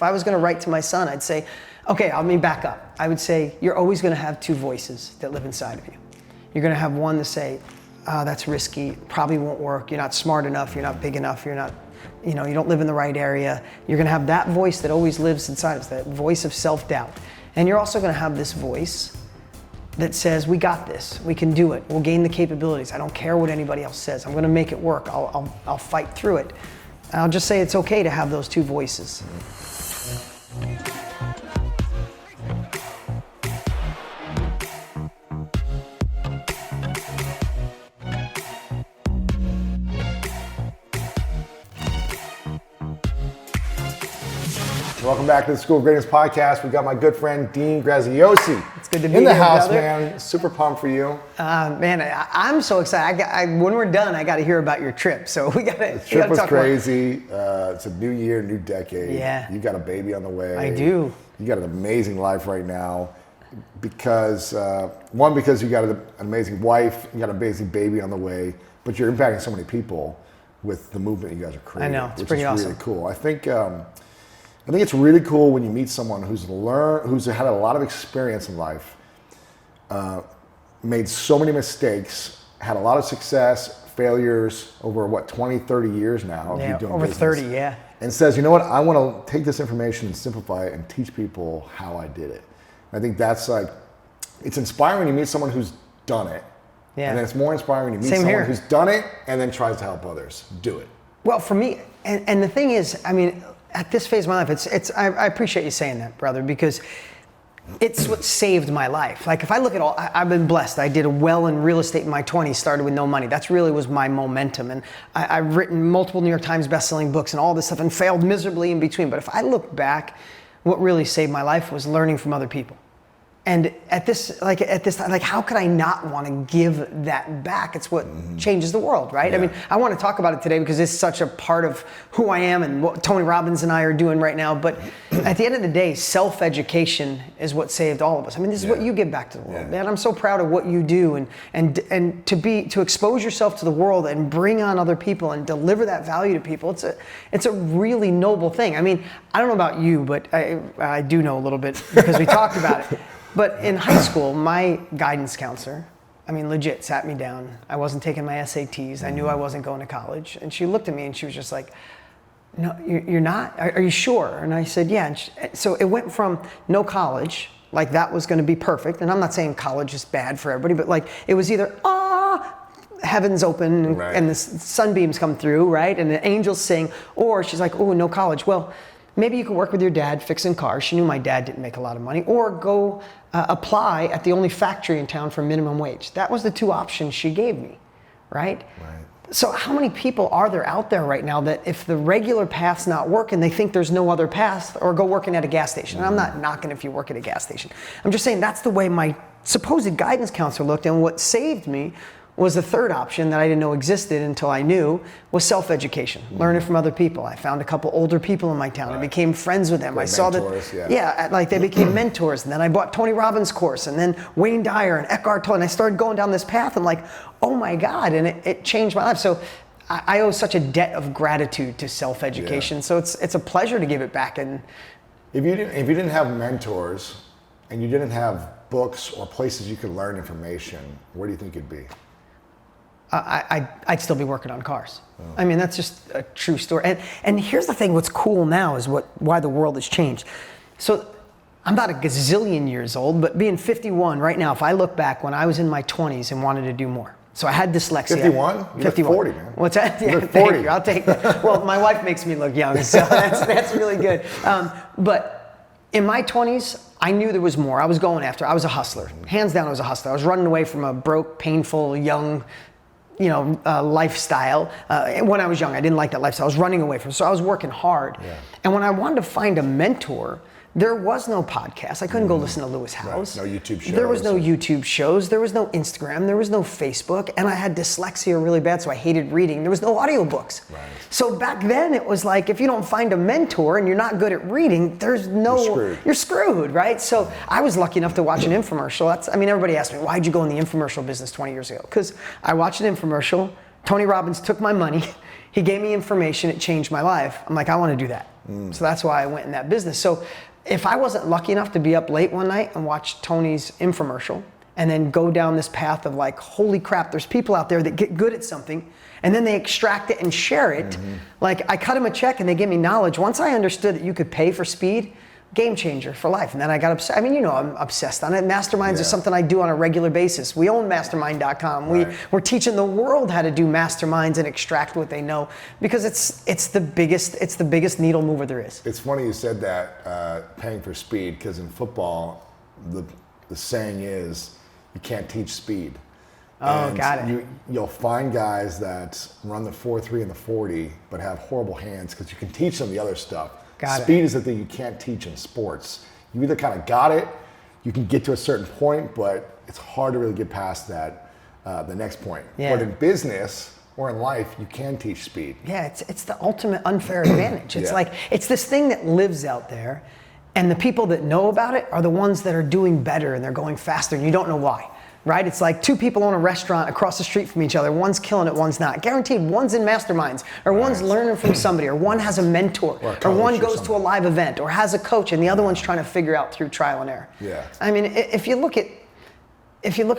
If I was going to write to my son, I'd say, okay, let me back up. I would say, you're always going to have two voices that live inside of you. You're going to have one to say, that's risky, probably won't work, you're not smart enough, you're not big enough, you're not, you don't live in the right area. You're going to have that voice that always lives inside of us, that voice of self-doubt. And you're also going to have this voice that says, we got this, we can do it, we'll gain the capabilities. I don't care what anybody else says. I'm going to make it work. I'll fight through it. And I'll just say it's okay to have those two voices. Welcome back to the School of Greatness podcast. We got my good friend Dean Graziosi. It's good to be in the here, house, brother. man. Super pumped for you. Man, I'm so excited. When we're done, I got to hear about your trip. So we got to. The trip was crazy. It's a new year, new decade. Yeah. You got a baby on the way. I do. You got an amazing life right now. Because because you got an amazing wife, you got an amazing baby on the way, but you're impacting so many people with the movement you guys are creating. I know, it's pretty awesome. Really cool. I think it's really cool when you meet someone who's had a lot of experience in life, made so many mistakes, had a lot of success, failures over 20, 30 years now of you doing over business, 30, yeah. and says, you know what, I want to take this information and simplify it and teach people how I did it. I think that's it's inspiring when you meet someone who's done it. Yeah. And then it's more inspiring when you meet someone who's done it and then tries to help others do it. Well, for me, and the thing is, I mean, at this phase of my life, I appreciate you saying that, brother, because it's what saved my life. Like, if I look at I've been blessed. I did well in real estate in my 20s, started with no money. That's really was my momentum. And I've written multiple New York Times bestselling books and all this stuff and failed miserably in between. But if I look back, what really saved my life was learning from other people. And at this time, how could I not want to give that back? It's what changes the world, right? Yeah. I mean, I want to talk about it today because it's such a part of who I am and what Tony Robbins and I are doing right now. But at the end of the day, self-education is what saved all of us. I mean, this is what you give back to the world, man. I'm so proud of what you do, and to expose yourself to the world and bring on other people and deliver that value to people. It's a really noble thing. I mean, I don't know about you, but I do know a little bit because we talked about it. But in high school, my guidance counselor, I mean, legit sat me down. I wasn't taking my SATs. I knew I wasn't going to college. And she looked at me and she was just like, no, you're not? Are you sure? And I said, yeah. And so it went from no college, like that was going to be perfect. And I'm not saying college is bad for everybody, but like it was either, heaven's open and the sunbeams come through, right? And the angels sing. Or she's like, oh, no college. Well, maybe you could work with your dad fixing cars. She knew my dad didn't make a lot of money. Or go apply at the only factory in town for minimum wage. That was the two options she gave me, right? So how many people are there out there right now that if the regular path's not working, they think there's no other path, or go working at a gas station? And I'm not knocking if you work at a gas station. I'm just saying that's the way my supposed guidance counselor looked. And what saved me was the third option that I didn't know existed until I knew, was self-education, learning from other people. I found a couple older people in my town. I became friends with them. I saw mentors, like they became mentors. And then I bought Tony Robbins' course, and then Wayne Dyer and Eckhart Tolle, and I started going down this path. I'm like, oh my God, and it changed my life. So I owe such a debt of gratitude to self-education. So it's a pleasure to give it back. And if you didn't have mentors and you didn't have books or places you could learn information, where do you think you'd be? I'd still be working on cars. I mean, that's just a true story. And here's the thing, what's cool now is why the world has changed. So I'm not a gazillion years old, but being 51 right now, if I look back when I was in my 20s and wanted to do more. So I had dyslexia. 51? You're 51. 40, man. What's that? Yeah, You're 40. Thank you. I'll take that. Well, my wife makes me look young, so that's really good. But in my 20s, I knew there was more. I was going after. I was a hustler. Hands down, I was a hustler. I was running away from a broke, painful, young, lifestyle. When I was young, I didn't like that lifestyle. I was running away from it. So I was working hard. Yeah. And when I wanted to find a mentor, there was no podcast. I couldn't go listen to Lewis Howes. Right. No YouTube shows. There was no YouTube shows. There was no Instagram. There was no Facebook. And I had dyslexia really bad, so I hated reading. There was no audiobooks. Right. So back then, it was like, if you don't find a mentor and you're not good at reading, you're screwed, right? So I was lucky enough to watch an infomercial. Everybody asked me, why'd you go in the infomercial business 20 years ago? Because I watched an infomercial. Tony Robbins took my money. He gave me information. It changed my life. I'm like, I want to do that. So that's why I went in that business. So if I wasn't lucky enough to be up late one night and watch Tony's infomercial and then go down this path of like, holy crap, there's people out there that get good at something and then they extract it and share it. Like I cut them a check and they give me knowledge. Once I understood that you could pay for speed, game changer for life. And then I got obsessed. I mean, you know, I'm obsessed on it. Masterminds is something I do on a regular basis. We own mastermind.com. We're teaching the world how to do masterminds and extract what they know because it's the biggest needle mover there is. It's funny you said that, paying for speed, because in football, the saying is, you can't teach speed. Oh, got it. You'll find guys that run the 4.3 and the 40, but have horrible hands because you can teach them the other stuff. Speed is the thing you can't teach in sports. You either kind of got it, you can get to a certain point, but it's hard to really get past that, the next point. Yeah. But in business or in life, you can teach speed. Yeah, it's the ultimate unfair advantage. It's like, it's this thing that lives out there, and the people that know about it are the ones that are doing better and they're going faster, and you don't know why. Right? It's like two people own a restaurant across the street from each other. One's killing it, one's not. Guaranteed, one's in masterminds, or one's learning from somebody, or one has a mentor, or one goes to a live event, or has a coach, and the other one's trying to figure out through trial and error. Yeah. I mean, if you look at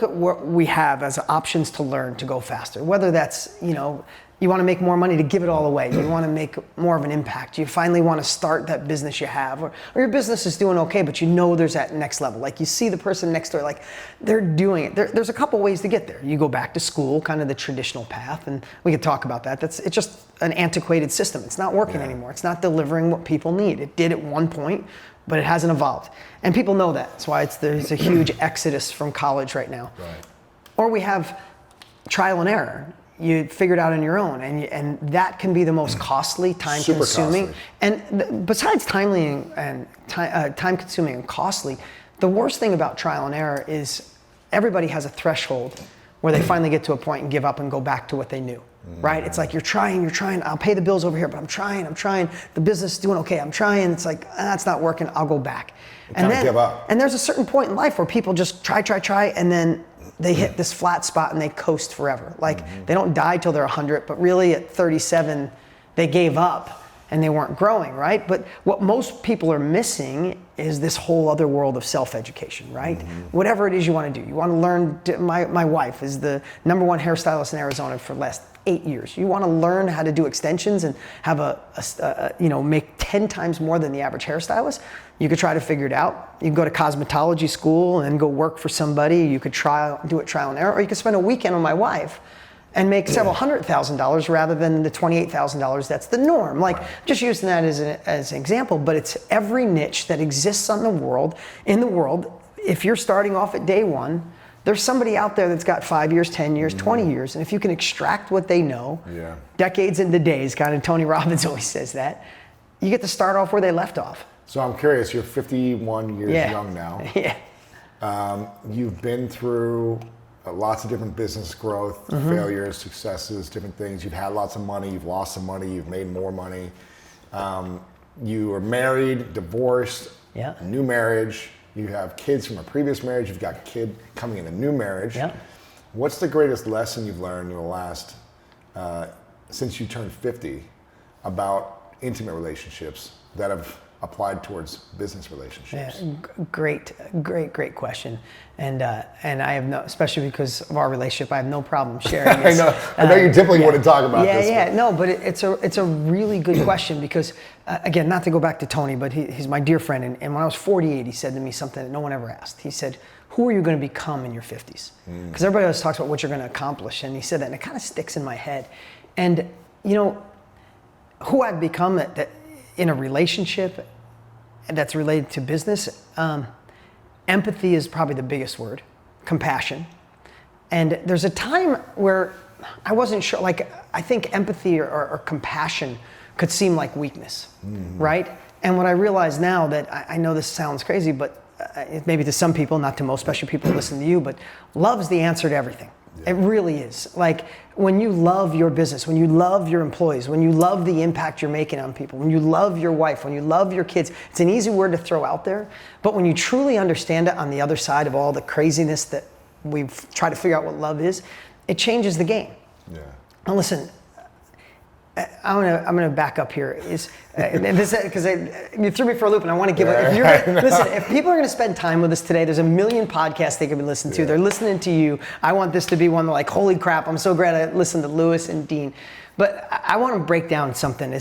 what we have as options to learn to go faster, whether that's, you know, you want to make more money to give it all away. You want to make more of an impact. You finally want to start that business you have, or your business is doing okay, but you know there's that next level. Like you see the person next door, like they're doing it. There's a couple ways to get there. You go back to school, kind of the traditional path, and we could talk about that. It's just an antiquated system. It's not working anymore. It's not delivering what people need. It did at one point, but it hasn't evolved. And people know that. That's why there's a huge exodus from college right now. Right. Or we have trial and error. You figure it out on your own, and that can be the most costly, time-consuming. And besides time-consuming and costly, the worst thing about trial and error is everybody has a threshold where they finally get to a point and give up and go back to what they knew. Right? It's like you're trying. I'll pay the bills over here, but I'm trying. The business is doing okay. I'm trying. It's like that's not working. I'll go back. And then give up. And there's a certain point in life where people just try, and then they hit this flat spot and they coast forever. Like they don't die till they're 100, but really at 37, they gave up and they weren't growing, right? But what most people are missing is this whole other world of self-education, right? Whatever it is you want to do. You want to learn, my wife is the #1 hairstylist in Arizona for the last 8 years. You want to learn how to do extensions and have make 10 times more than the average hairstylist. You could try to figure it out. You can go to cosmetology school and go work for somebody. You could do it trial and error, or you could spend a weekend with my wife and make several $100,000 rather than the $28,000 that's the norm. Like just using that as an example, but it's every niche that exists in the world. If you're starting off at day one, there's somebody out there that's got 5 years, 10 years, 20 years, and if you can extract what they know, decades into days, kind of Tony Robbins always says that, you get to start off where they left off. So I'm curious, you're 51 years young now. Yeah. You've been through lots of different business growth, failures, successes, different things. You've had lots of money, you've lost some money, you've made more money. You are married, divorced, new marriage. You have kids from a previous marriage. You've got a kid coming in a new marriage. Yeah. What's the greatest lesson you've learned in the last, since you turned 50, about intimate relationships that have applied towards business relationships? Yeah, great question. And I have especially because of our relationship, I have no problem sharing this. I know you typically want to talk about this. But it's a really good question because, again, not to go back to Tony, but he's my dear friend. And when I was 48, he said to me something that no one ever asked. He said, who are you going to become in your 50s? Because everybody else talks about what you're going to accomplish. And he said that, and it kind of sticks in my head. And, who I've become that in a relationship that's related to business, empathy is probably the biggest word, compassion. And there's a time where I wasn't sure, like I think empathy or compassion could seem like weakness, right? And what I realize now that I know this sounds crazy, but maybe to some people, not to most, especially people who listen to you, but love's the answer to everything. It really is. Like when you love your business, when you love your employees, when you love the impact you're making on people, when you love your wife, when you love your kids, it's an easy word to throw out there. But when you truly understand it on the other side of all the craziness that we've tried to figure out what love is, it changes the game. Yeah. Now listen, I'm gonna back up here. Because you threw me for a loop, and I want to give listen. If people are gonna spend time with us today, there's a million podcasts they could be listening to. They're listening to you. I want this to be one like, holy crap! I'm so glad I listened to Lewis and Dean. But I want to break down something.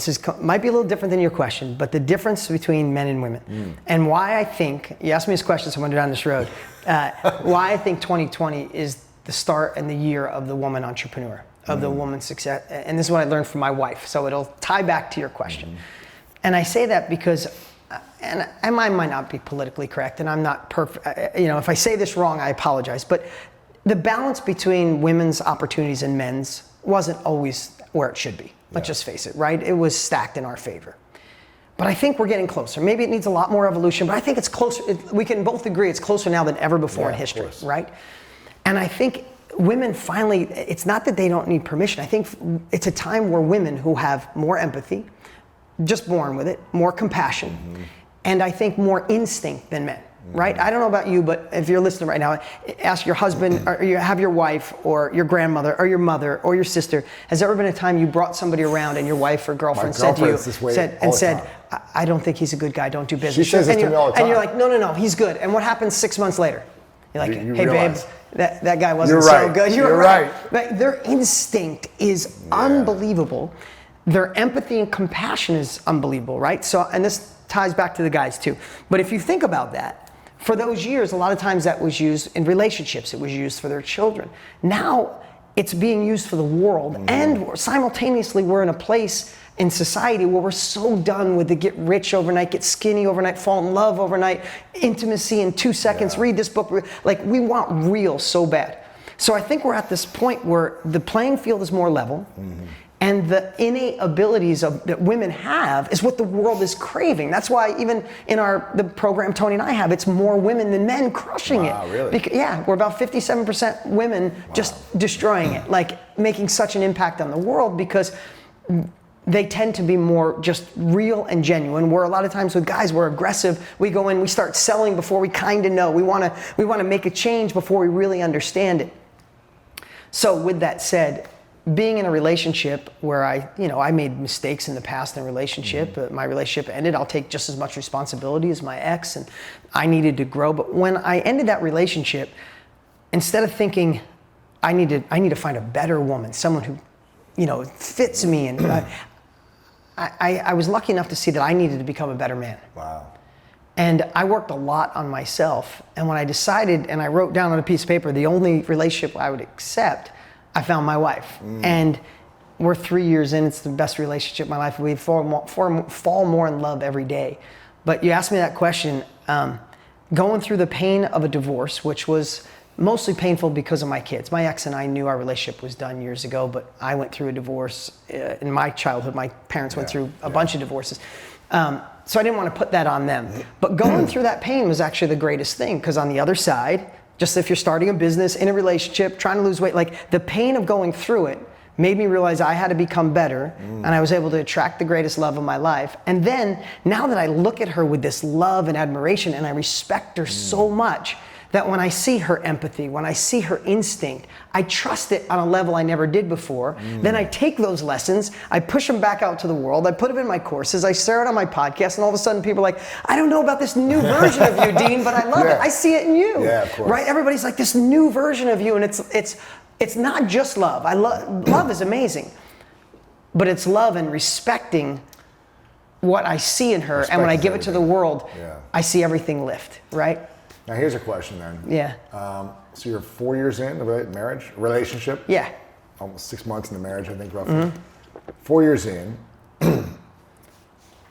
Might be a little different than your question, but the difference between men and women, and why I think you asked me this question, so I'm going down this road. Why I think 2020 is the start and the year of the woman entrepreneur. Of the woman's success, and this is what I learned from my wife, so it'll tie back to your question. And I say that because, and I might not be politically correct, and I'm not perfect, if I say this wrong, I apologize, but the balance between women's opportunities and men's wasn't always where it should be. Let's just face it, right? It was stacked in our favor. But I think we're getting closer. Maybe it needs a lot more evolution, but I think it's closer. We can both agree it's closer now than ever before in history, right? And I think women finally, it's not that they don't need permission. I think it's a time where women who have more empathy, just born with it, more compassion, and I think more instinct than men, right? I don't know about you, but if you're listening right now, ask your husband, or you have your wife, or your grandmother, or your mother, or your sister. Has there ever been a time you brought somebody around and your wife or girlfriend said to you, I don't think he's a good guy, don't do business. She says this to me all the time. And you're like, no, he's good. And what happens 6 months later? You're like, hey babe, that guy wasn't so good. You're right. Like, their instinct is unbelievable. Their empathy and compassion is unbelievable, right? So, and this ties back to the guys too. But if you think about that, for those years, a lot of times that was used in relationships. It was used for their children. Now it's being used for the world. And simultaneously, we're in a place in society where we're so done with the get rich overnight, get skinny overnight, fall in love overnight, intimacy in 2 seconds, read this book. Like, we want real so bad. So I think we're at this point where the playing field is more level, and the innate abilities that women have is what the world is craving. That's why even in the program Tony and I have, it's more women than men crushing it. Really? We're about 57% women just destroying it, like making such an impact on the world, because they tend to be more just real and genuine, where a lot of times with guys, we're aggressive. We go in, we start selling before we kind of know. We want to make a change before we really understand it. So with that said, being in a relationship where I made mistakes in the past in a relationship, my relationship ended, I'll take just as much responsibility as my ex, and I needed to grow. But when I ended that relationship, instead of thinking, I need to find a better woman, someone who, fits me, and I was lucky enough to see that I needed to become a better man. Wow. And I worked a lot on myself. And when I decided, and I wrote down on a piece of paper, the only relationship I would accept, I found my wife. And we're 3 years in. It's the best relationship in my life. We fall more in love every day. But you asked me that question, going through the pain of a divorce, which was mostly painful because of my kids. My ex and I knew our relationship was done years ago, but I went through a divorce in my childhood. My parents went through a bunch of divorces. So I didn't want to put that on them. But going through that pain was actually the greatest thing, because on the other side, just if you're starting a business, in a relationship, trying to lose weight, like the pain of going through it made me realize I had to become better, and I was able to attract the greatest love of my life. And then now that I look at her with this love and admiration, and I respect her so much, that when I see her empathy, when I see her instinct, I trust it on a level I never did before. Then I take those lessons, I push them back out to the world, I put them in my courses, I share it on my podcast, and all of a sudden people are like, I don't know about this new version of you, Dean, but I love it. I see it in you. Yeah, of course. Right? Everybody's like, this new version of you, and it's not just love. Love is amazing, but it's love and respecting what I see in her, and when I give it to the world, I see everything lift, right? Now here's a question then. Yeah. So you're 4 years in of a relationship? Yeah. Almost 6 months in the marriage, I think, roughly. 4 years in.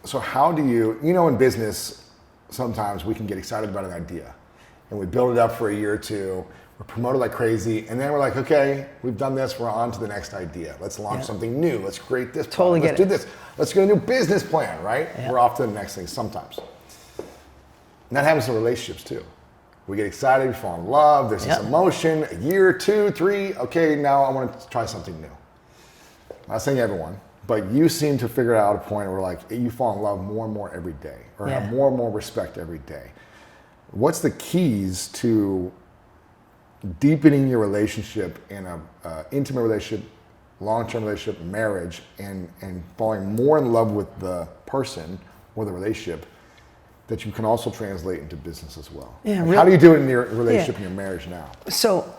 So how do you, in business, sometimes we can get excited about an idea, and we build it up for a year or two, we're promoted like crazy, and then we're like, okay, we've done this, we're on to the next idea. Let's launch something new. Let's create this product. Let's do this. Let's get a new business plan, right? Yeah. We're off to the next thing sometimes. And that happens in relationships too. We get excited, we fall in love, there's this emotion, a year, 2, 3, okay, now I want to try something new. I'm not saying everyone, but you seem to figure out a point where like you fall in love more and more every day, or have more and more respect every day. What's the keys to deepening your relationship in an intimate relationship long-term relationship, marriage, and falling more in love with the person or the relationship, that you can also translate into business as well. Yeah, how do you do it in your relationship and your marriage now? So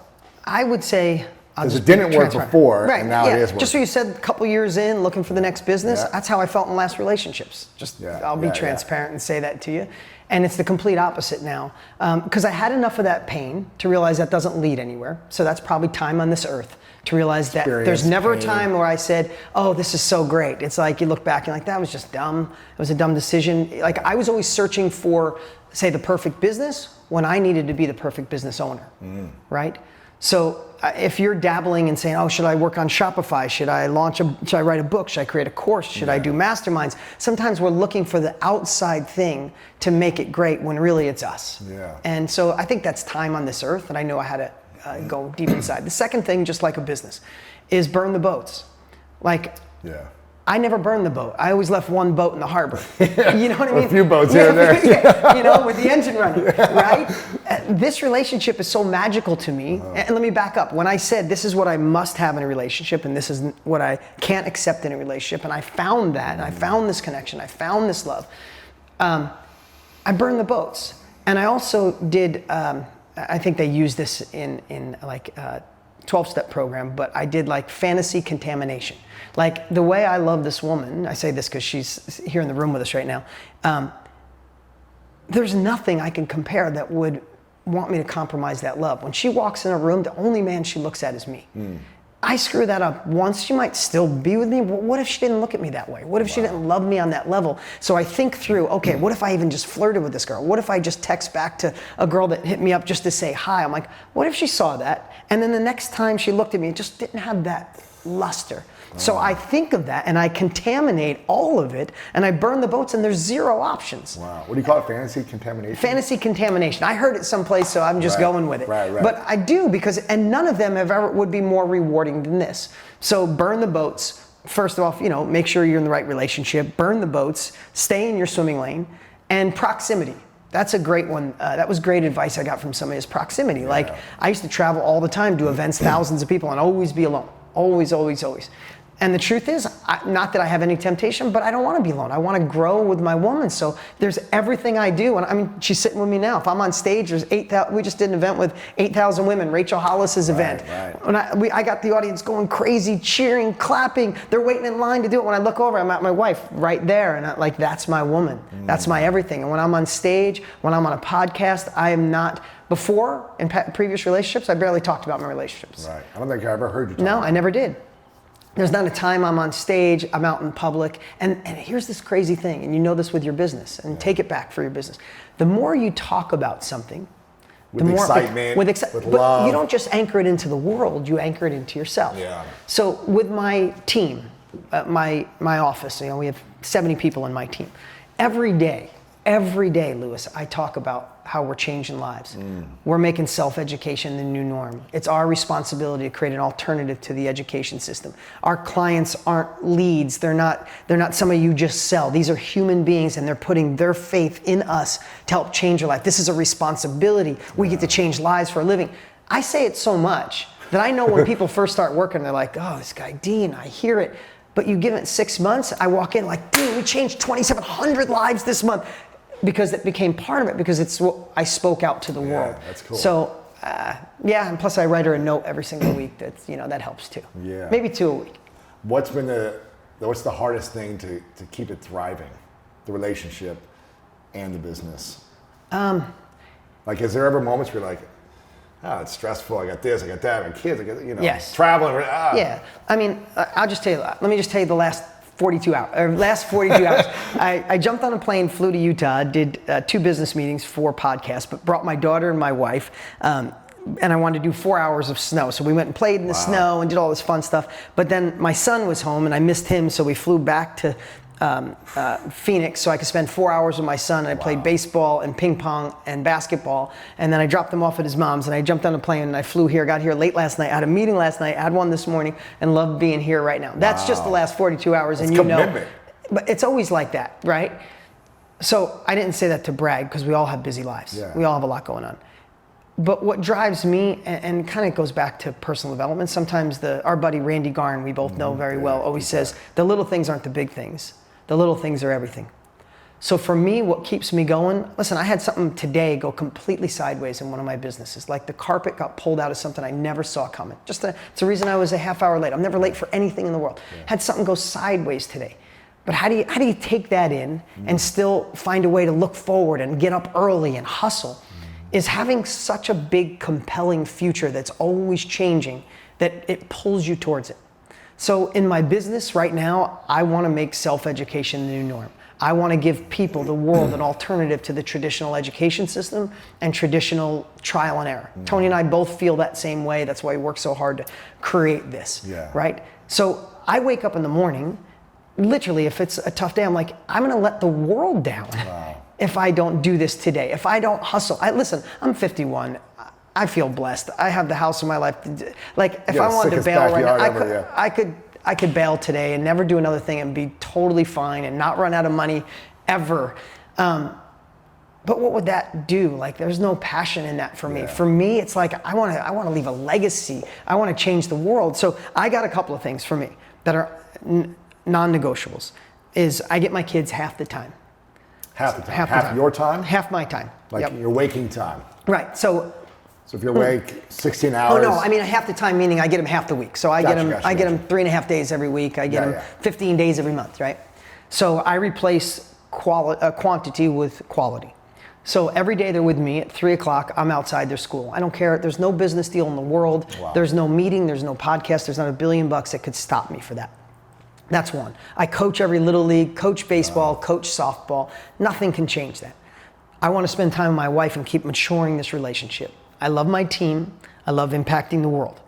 I would say, because it didn't work before, and now it is working. Just so you said, a couple years in, looking for the next business, that's how I felt in last relationships. I'll be transparent and say that to you. And it's the complete opposite now. Because I had enough of that pain to realize that doesn't lead anywhere. So that's probably time on this earth to realize that there's never a time where I said, oh, this is so great. It's like you look back and you're like, that was just dumb. It was a dumb decision. Like I was always searching for, say, the perfect business when I needed to be the perfect business owner, right? So if you're dabbling and saying, oh, should I work on Shopify? Should I write a book? Should I create a course? Should I do masterminds? Sometimes we're looking for the outside thing to make it great when really it's us. Yeah. And so I think that's time on this earth, and I know I had to go deep inside. The second thing, just like a business, is burn the boats. Like, I never burned the boat. I always left one boat in the harbor. You know what I mean? A few boats here and there. You know, with the engine running, right? This relationship is so magical to me. And let me back up. When I said this is what I must have in a relationship and this is what I can't accept in a relationship, and I found that, and I found this connection, I found this love, I burned the boats. And I also did, I think they use this in like 12-step program, but I did like fantasy contamination. Like the way I love this woman, I say this because she's here in the room with us right now, there's nothing I can compare that would want me to compromise that love. When she walks in a room, the only man she looks at is me. I screw that up once, she might still be with me. What if she didn't look at me that way? What if she didn't love me on that level? So I think through, okay, what if I even just flirted with this girl? What if I just text back to a girl that hit me up just to say hi? I'm like, what if she saw that? And then the next time she looked at me, it just didn't have that luster. So I think of that and I contaminate all of it and I burn the boats and there's zero options. Wow. What do you call it? Fantasy contamination? Fantasy contamination. I heard it someplace, so I'm just going with it. Right. But I do because, and none of them would be more rewarding than this. So burn the boats. First of all, make sure you're in the right relationship. Burn the boats. Stay in your swimming lane. And proximity. That's a great one. That was great advice I got from somebody, is proximity. Yeah. Like I used to travel all the time, do events, thousands of people, and always be alone. Always, always, always. And the truth is, not that I have any temptation, but I don't want to be alone. I want to grow with my woman. So there's everything I do. And I mean, she's sitting with me now. If I'm on stage, there's 8,000. We just did an event with 8,000 women, Rachel Hollis's event. When I got the audience going crazy, cheering, clapping. They're waiting in line to do it. When I look over, I'm at my wife right there. And that's my woman. That's my everything. And when I'm on stage, when I'm on a podcast, I am not. Before, in previous relationships, I barely talked about my relationships. Right. I don't think I ever heard you talk. No, I never did. There's not a time I'm on stage, I'm out in public, and here's this crazy thing, and you know this with your business, and take it back for your business. The more you talk about something, with the more excitement, with but love. You don't just anchor it into the world, you anchor it into yourself. Yeah. So with my team, my office, we have 70 people in my team. Every day, Lewis, I talk about how we're changing lives. We're making self-education the new norm. It's our responsibility to create an alternative to the education system. Our clients aren't leads. They're not somebody you just sell. These are human beings and they're putting their faith in us to help change your life. This is a responsibility. We get to change lives for a living. I say it so much that I know when people first start working, they're like, oh, this guy Dean, I hear it. But you give it 6 months, I walk in like, Dean, we changed 2,700 lives this month. Because it became part of it, because it's what I spoke out to the world. That's cool. So, and plus I write her a note every single week that helps too. Yeah. Maybe 2 a week. What's the hardest thing to keep it thriving? The relationship and the business? Like, is there ever moments where you're like, it's stressful, I got this, I got that, I got kids, I got, yes. Traveling. Yeah, I mean, I'll just tell you, let me just tell you the last 42 hours. I jumped on a plane, flew to Utah, did 2 business meetings, 4 podcasts, but brought my daughter and my wife, and I wanted to do 4 hours of snow. So we went and played in the snow and did all this fun stuff. But then my son was home and I missed him, so we flew back to Phoenix so I could spend 4 hours with my son. I played baseball and ping pong and basketball, and then I dropped him off at his mom's and I jumped on a plane and I flew here, got here late last night, I had a meeting last night, I had one this morning, and love being here right now. That's just the last 42 hours. That's and commitment. But it's always like that, right? So I didn't say that to brag, because we all have busy lives. Yeah. We all have a lot going on. But what drives me, and kind of goes back to personal development, sometimes our buddy Randy Garn, we both know very well, always says, the little things aren't the big things. The little things are everything. So for me, what keeps me going, listen, I had something today go completely sideways in one of my businesses. Like the carpet got pulled out of something I never saw coming. It's the reason I was a half hour late. I'm never late for anything in the world. Had something go sideways today. But how do you take that in and still find a way to look forward and get up early and hustle? Is having such a big, compelling future that's always changing that it pulls you towards it. So in my business right now, I want to make self-education the new norm. I want to give people, the world, an alternative to the traditional education system and traditional trial and error. Tony and I both feel that same way. That's why we work so hard to create this, right? So I wake up in the morning, literally, if it's a tough day, I'm like, I'm going to let the world down if I don't do this today, if I don't hustle. Listen, I'm 51. I feel blessed. I have the house of my life. Like, if I wanted to bail right now, I could bail today and never do another thing and be totally fine and not run out of money ever. But what would that do? Like, there's no passion in that for me. For me, it's like, I want to leave a legacy. I want to change the world. So I got a couple of things for me that are non-negotiables. Is I get my kids half the time. Half the time? Half your time? Half my time. Like your waking time? Right. So if you're awake 16 hours. Oh no, I mean half the time, meaning I get them half the week. So I get them 3.5 days every week. I get them 15 days every month, right? So I replace quantity with quality. So every day they're with me at 3 o'clock, I'm outside their school. I don't care. There's no business deal in the world. There's no meeting. There's no podcast. There's not $1 billion that could stop me for that. That's one. I coach every little league, coach baseball, coach softball. Nothing can change that. I want to spend time with my wife and keep maturing this relationship. I love my team. I love impacting the world.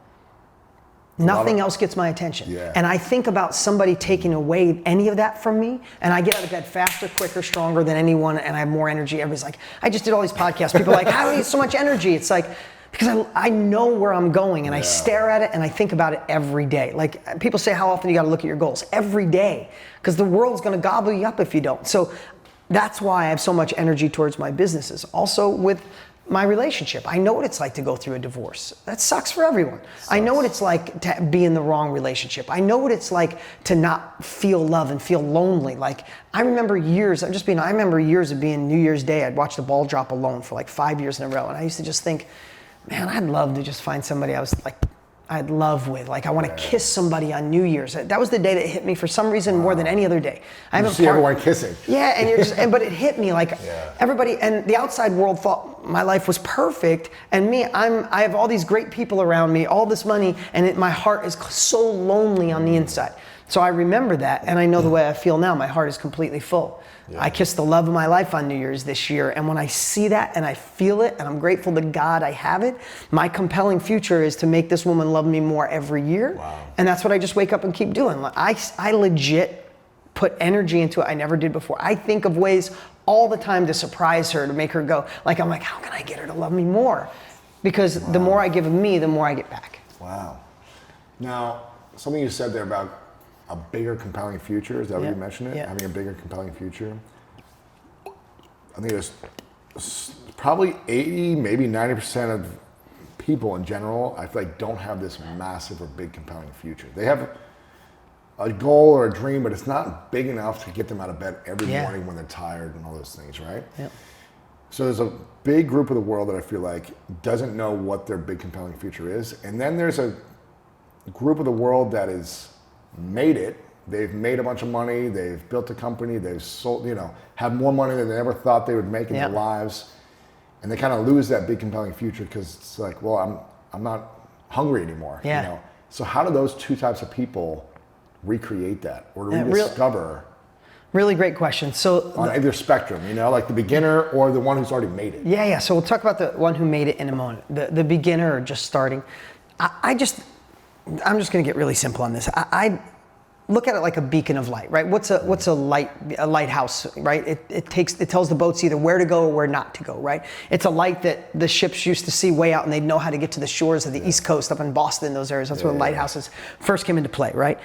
Nothing else gets my attention. And I think about somebody taking away any of that from me, and I get out of bed faster, quicker, stronger than anyone, and I have more energy. Everybody's like, I just did all these podcasts. People are like, how do you have so much energy? It's like, because I know where I'm going, and I stare at it, and I think about it every day. Like, people say, how often you got to look at your goals? Every day, because the world's going to gobble you up if you don't. So that's why I have so much energy towards my businesses. Also with my relationship. I know what it's like to go through a divorce. That sucks for everyone. I know what it's like to be in the wrong relationship. I know what it's like to not feel love and feel lonely. Like, I remember years of being New Year's Day, I'd watch the ball drop alone for like 5 years in a row. And I used to just think, man, I'd love to just find somebody I'd love with. Like, I want to kiss somebody on New Year's. That was the day that hit me for some reason more than any other day. You see everyone kissing. Yeah, and you're just, but it hit me like everybody, and the outside world thought my life was perfect, and me, I have all these great people around me, all this money, and my heart is so lonely on the inside. So I remember that, and I know the way I feel now. My heart is completely full. I kissed the love of my life on New Year's this year, and when I see that and I feel it, and I'm grateful to God I have it, my compelling future is to make this woman love me more every year. And that's what I just wake up and keep doing. I legit put energy into it I never did before. I think of ways all the time to surprise her, to make her go, like, I'm like, how can I get her to love me more? Because the more I give of me, the more I get back. Wow. Now, something you said there about a bigger, compelling future, is that what you mentioned it? Having a bigger, compelling future. I think there's probably 80, maybe 90% of people in general, I feel like, don't have this massive or big, compelling future. They have a goal or a dream, but it's not big enough to get them out of bed every morning when they're tired and all those things, right? So there's a big group of the world that I feel like doesn't know what their big, compelling future is. And then there's a group of the world that is made it. They've made a bunch of money. They've built a company. They've sold, have more money than they ever thought they would make in their lives. And they kind of lose that big, compelling future because it's like, well, I'm not hungry anymore. So how do those two types of people recreate that or rediscover? Really great question. So on either spectrum, like the beginner or the one who's already made it. So we'll talk about the one who made it in a moment. The beginner or just starting. I'm just going to get really simple on this. I look at it like a beacon of light, right? What's a lighthouse, right? It tells the boats either where to go or where not to go, right? It's a light that the ships used to see way out, and they'd know how to get to the shores of the East Coast up in Boston, those areas. That's where lighthouses first came into play, right?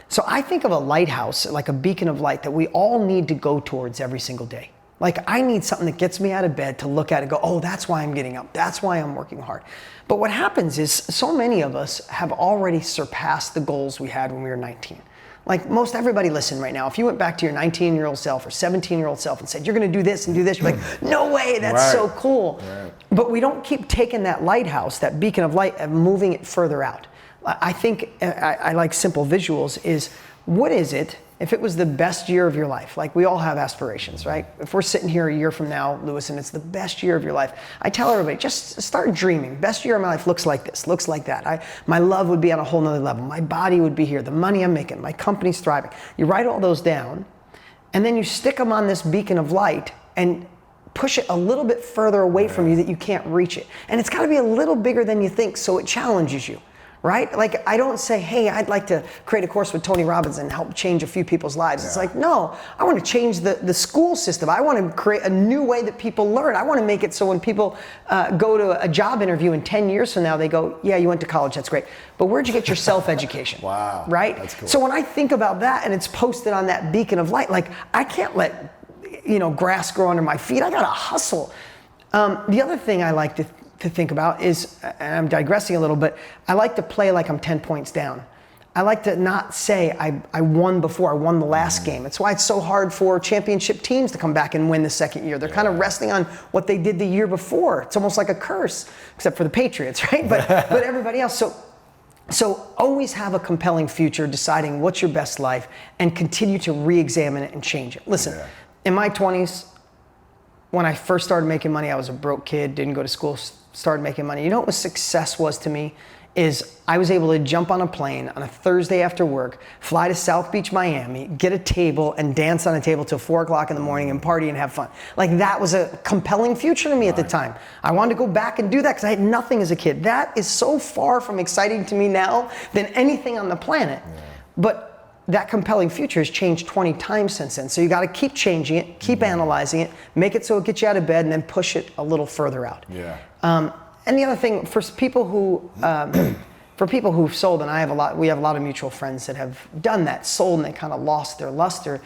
So I think of a lighthouse like a beacon of light that we all need to go towards every single day. Like I need something that gets me out of bed to look at it and go, oh, that's why I'm getting up. That's why I'm working hard. But what happens is so many of us have already surpassed the goals we had when we were 19. Like most everybody listen right now, if you went back to your 19-year-old self or 17-year-old self and said, you're gonna do this and do this, you're like, no way, that's so cool. Right. But we don't keep taking that lighthouse, that beacon of light, and moving it further out. I think, I like simple visuals, is what is it, if it was the best year of your life, like we all have aspirations, right? If we're sitting here a year from now, Lewis, and it's the best year of your life, I tell everybody, just start dreaming. Best year of my life looks like this, looks like that. My love would be on a whole nother level. My body would be here. The money I'm making, my company's thriving. You write all those down, and then you stick them on this beacon of light and push it a little bit further away from you that you can't reach it. And it's gotta be a little bigger than you think, so it challenges you. Right? Like I don't say, hey, I'd like to create a course with Tony Robbins and help change a few people's lives. It's like, no, I want to change the school system. I want to create a new way that people learn. I want to make it so when people go to a job interview in 10 years from now, they go, yeah, you went to college, that's great. But where'd you get your self-education? Wow. Right? That's cool. So when I think about that and it's posted on that beacon of light, like I can't let grass grow under my feet. I got to hustle. The other thing I like to think about is, and I'm digressing a little bit, I like to play like I'm 10 points down. I like to not say I won before, I won the last game. It's why it's so hard for championship teams to come back and win the second year. They're kind of resting on what they did the year before. It's almost like a curse, except for the Patriots, right? But everybody else. So always have a compelling future, deciding what's your best life, and continue to re-examine it and change it. Listen, in my 20s, when I first started making money, I was a broke kid, didn't go to school, started making money. You know what success was to me? Is I was able to jump on a plane on a Thursday after work, fly to South Beach, Miami, get a table and dance on a table till 4 o'clock in the morning and party and have fun. Like that was a compelling future to me at the time. I wanted to go back and do that because I had nothing as a kid. That is so far from exciting to me now than anything on the planet. But that compelling future has changed 20 times since then. So you got to keep changing it, keep analyzing it, make it so it gets you out of bed, and then push it a little further out. And the other thing, for people who've sold, and we have a lot of mutual friends that have done that, sold, and they kind of lost their luster.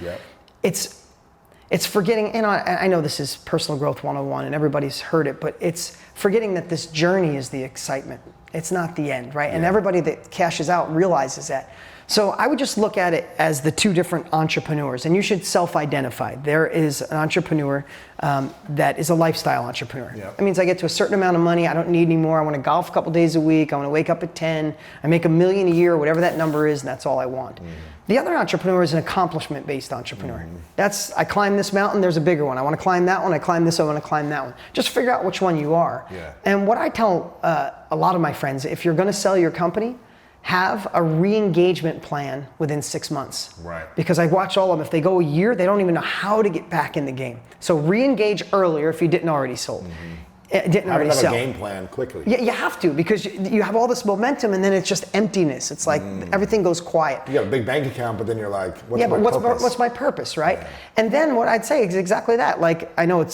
It's forgetting, and I know this is personal growth 101 and everybody's heard it, but it's forgetting that this journey is the excitement. It's not the end, right? And everybody that cashes out realizes that. So I would just look at it as the two different entrepreneurs, and you should self-identify. There is an entrepreneur that is a lifestyle entrepreneur. That means I get to a certain amount of money, I don't need any more, I want to golf a couple days a week, I want to wake up at 10, I make $1 million a year, whatever that number is, and that's all I want. The other entrepreneur is an accomplishment-based entrepreneur. That's, I climb this mountain, there's a bigger one. I want to climb that one, I climb this one, I want to climb that one. Just figure out which one you are. And what I tell a lot of my friends, if you're going to sell your company, have a re-engagement plan within 6 months. Because I watch all of them. If they go a year, they don't even know how to get back in the game. So re-engage earlier if you didn't already sold. Didn't already sell. Have a game plan quickly. Yeah, you have to, because you have all this momentum and then it's just emptiness. It's like everything goes quiet. You got a big bank account, but then you're like, what's my purpose, right? And then what I'd say is exactly that. Like, I know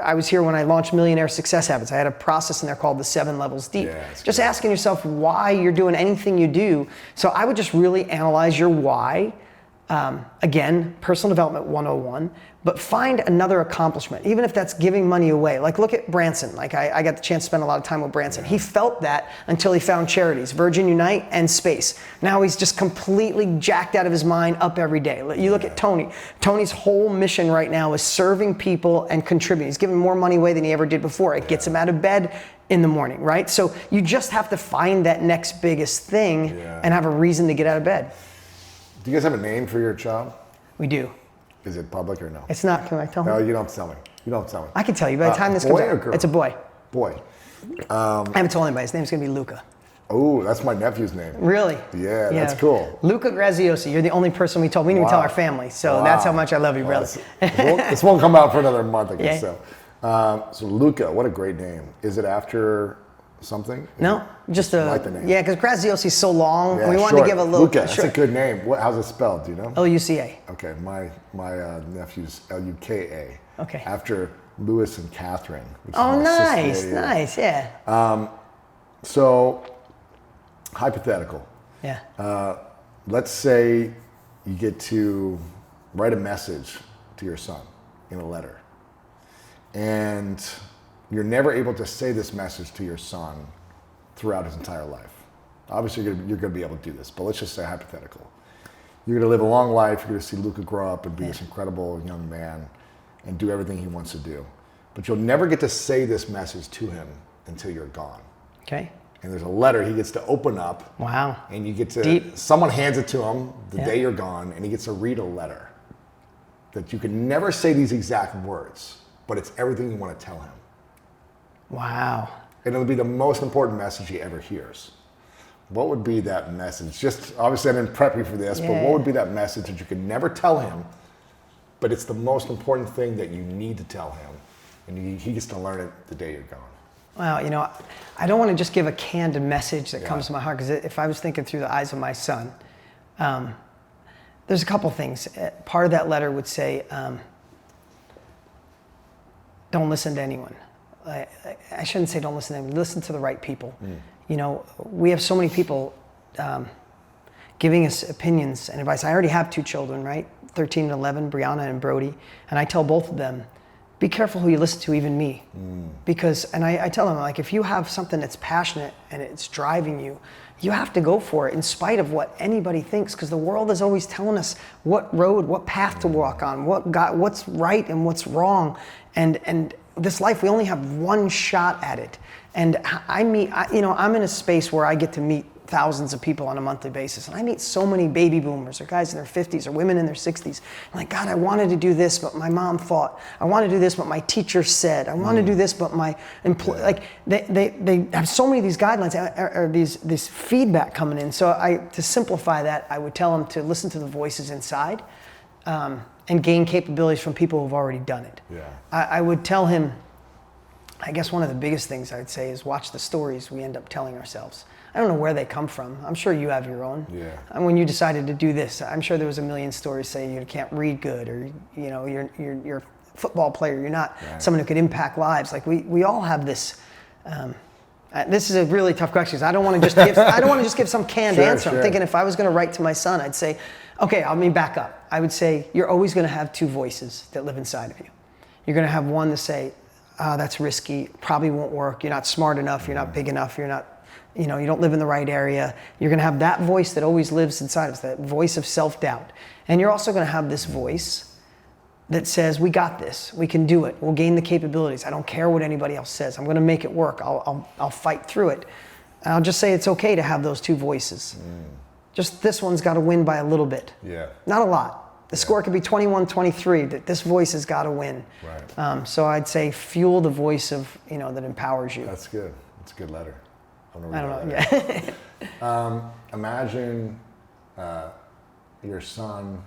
I was here when I launched Millionaire Success Habits. I had a process in there called the 7 levels deep. Just asking yourself why you're doing anything you do. So I would just really analyze your why. Again, personal development 101, but find another accomplishment, even if that's giving money away. Like look at Branson. Like I got the chance to spend a lot of time with Branson. He felt that until he found charities, Virgin Unite and Space. Now he's just completely jacked out of his mind, up every day. You look at Tony. Tony's whole mission right now is serving people and contributing. He's giving more money away than he ever did before. It gets him out of bed in the morning, right? So you just have to find that next biggest thing and have a reason to get out of bed. Do you guys have a name for your job? We do. Is it public or no? It's not. Can I tell him? No, you don't tell me. You don't tell me. I can tell you by the time this comes boy or out. girl? It's a boy. Boy. I haven't told anybody. His name's going to be Luca. Oh, that's my nephew's name. Really? Yeah, that's cool. Luca Graziosi. You're the only person we told. We didn't even tell our family. So that's how much I love you, brother. This won't come out for another month, I guess. So Luca, what a great name. Is it after something? No, just a, like the name. Yeah, because Graziosi's so long. Yeah, we wanted to give a little. Luca, that's a good name. How's it spelled? Do you know? Luca. Okay, my nephew's Luka. Okay. After Lewis and Catherine. Which oh, nice, yeah. So, hypothetical. Yeah. Let's say you get to write a message to your son in a letter. and you're never able to say this message to your son throughout his entire life. Obviously, you're going to be able to do this, but let's just say hypothetical. You're going to live a long life. You're going to see Luca grow up and be this incredible young man and do everything he wants to do. But you'll never get to say this message to him until you're gone. Okay. And there's a letter he gets to open up. Wow. And you get to, Deep. someone hands it to him the day you're gone, and he gets to read a letter that you can never say these exact words, but it's everything you want to tell him. Wow. And it'll be the most important message he ever hears. What would be that message? Just, obviously I didn't prep you for this, but what would be that message that you can never tell him, but it's the most important thing that you need to tell him, and he gets to learn it the day you're gone? Well, you know, I don't want to just give a canned message that comes to my heart, because if I was thinking through the eyes of my son, there's a couple things. Part of that letter would say, don't listen to anyone. I shouldn't say don't listen to anyone. Listen to the right people. You know, we have so many people giving us opinions and advice. I already have 2 children, right? 13 and 11, Brianna and Brody. And I tell both of them, be careful who you listen to, even me. Because, and I tell them, like, if you have something that's passionate and it's driving you, you have to go for it in spite of what anybody thinks, because the world is always telling us what road, what path to walk on, what's right and what's wrong. And this life, we only have one shot at it. And I'm in a space where I get to meet thousands of people on a monthly basis. And I meet so many baby boomers or guys in their 50s or women in their 60s. I'm like, God, I wanted to do this, but my mom thought. I want to do this, but my teacher said. I want to do this, but my employer, like, they have so many of these guidelines or this feedback coming in. So to simplify that, I would tell them to listen to the voices inside and gain capabilities from people who've already done it. Yeah. I would tell him, I guess one of the biggest things I'd say is watch the stories we end up telling ourselves. I don't know where they come from. I'm sure you have your own. Yeah. And when you decided to do this, I'm sure there was a million stories saying you can't read good, or you're a football player, you're not someone who could impact lives. Like we all have this. This is a really tough question, because I don't want to just give some canned answer. I'm thinking if I was going to write to my son, I'd say, okay, let me back up. I would say you're always going to have 2 voices that live inside of you. You're going to have one to say, that's risky, probably won't work, you're not smart enough, you're not big enough, you're not, you don't live in the right area. You're going to have that voice that always lives inside of us, that voice of self-doubt. And you're also going to have this voice that says, we got this, we can do it, we'll gain the capabilities, I don't care what anybody else says, I'm going to make it work, I'll fight through it. And I'll just say it's okay to have those 2 voices. Just this one's got to win by a little bit. Yeah. Not a lot. The score could be 21-23, that this voice has got to win. Right. So I'd say fuel the voice of, that empowers you. That's good. That's a good letter. I don't know. Yeah. Imagine your son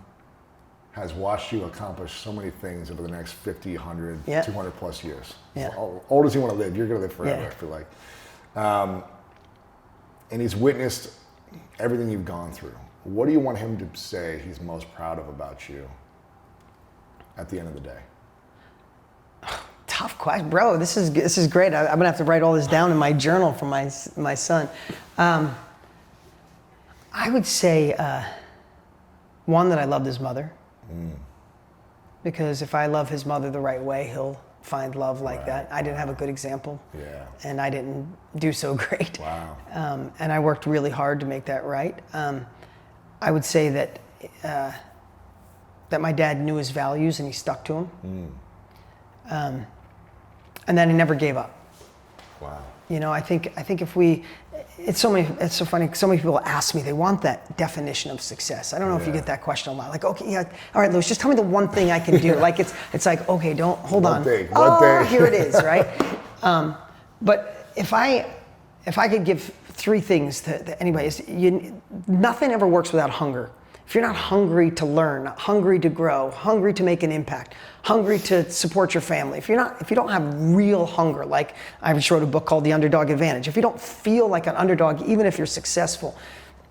has watched you accomplish so many things over the next 50, 100, 200 plus years. Yeah. As old as you want to live, you're going to live forever, Yeah. I feel like. And he's witnessed everything you've gone through. What do you want him to say he's most proud of about you at the end of the day? Tough question, bro. This is great. I'm gonna have to write all this down in my journal for my son. I would say one, that I loved his mother, because if I love his mother the right way, he'll find love like that. I didn't have a good example, and I didn't do so great. Wow. And I worked really hard to make that right. I would say that my dad knew his values and he stuck to them. And then he never gave up. Wow. I think if it's so funny, so many people ask me, they want that definition of success. I don't know if you get that question a lot. Like, okay, yeah, all right, Louis, just tell me the one thing I can do. Like it's like, okay, hold on. One thing. Here it is, right? But if I could give 3 things to anybody, nothing ever works without hunger. If you're not hungry to learn, hungry to grow, hungry to make an impact, hungry to support your family, if you don't have real hunger, like I just wrote a book called The Underdog Advantage. If you don't feel like an underdog, even if you're successful,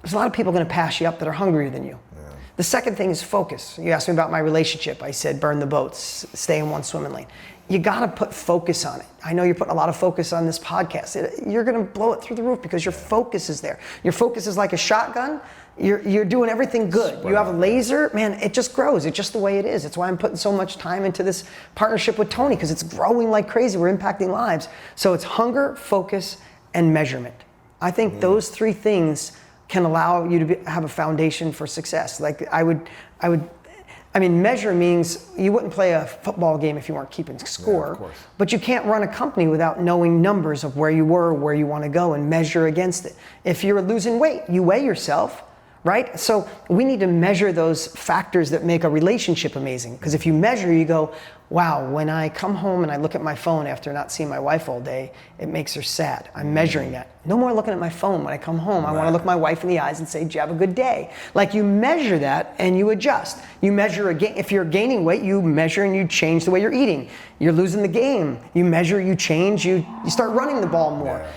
there's a lot of people going to pass you up that are hungrier than you. Yeah. The second thing is focus. You asked me about my relationship. I said, burn the boats, stay in one swimming lane. You got to put focus on it. I know you're putting a lot of focus on this podcast. You're going to blow it through the roof because your focus is there. Your focus is like a shotgun. you're doing everything good. You have a laser, man, it just grows. It's just the way it is. It's why I'm putting so much time into this partnership with Tony, because it's growing like crazy. We're impacting lives. So it's hunger, focus, and measurement. I think those three things can allow you to have a foundation for success. Like I mean, measure means you wouldn't play a football game if you weren't keeping score. Yeah, of course. But you can't run a company without knowing numbers of where you were, where you want to go, and measure against it. If you're losing weight, you weigh yourself, right? So we need to measure those factors that make a relationship amazing. Because if you measure, you go, wow, when I come home and I look at my phone after not seeing my wife all day, it makes her sad. I'm measuring that. No more looking at my phone when I come home. I want to look my wife in the eyes and say, did you have a good day? Like, you measure that and you adjust. You measure again. If you're gaining weight, you measure and you change the way you're eating. You're losing the game. You measure, you change, you start running the ball more. Yeah.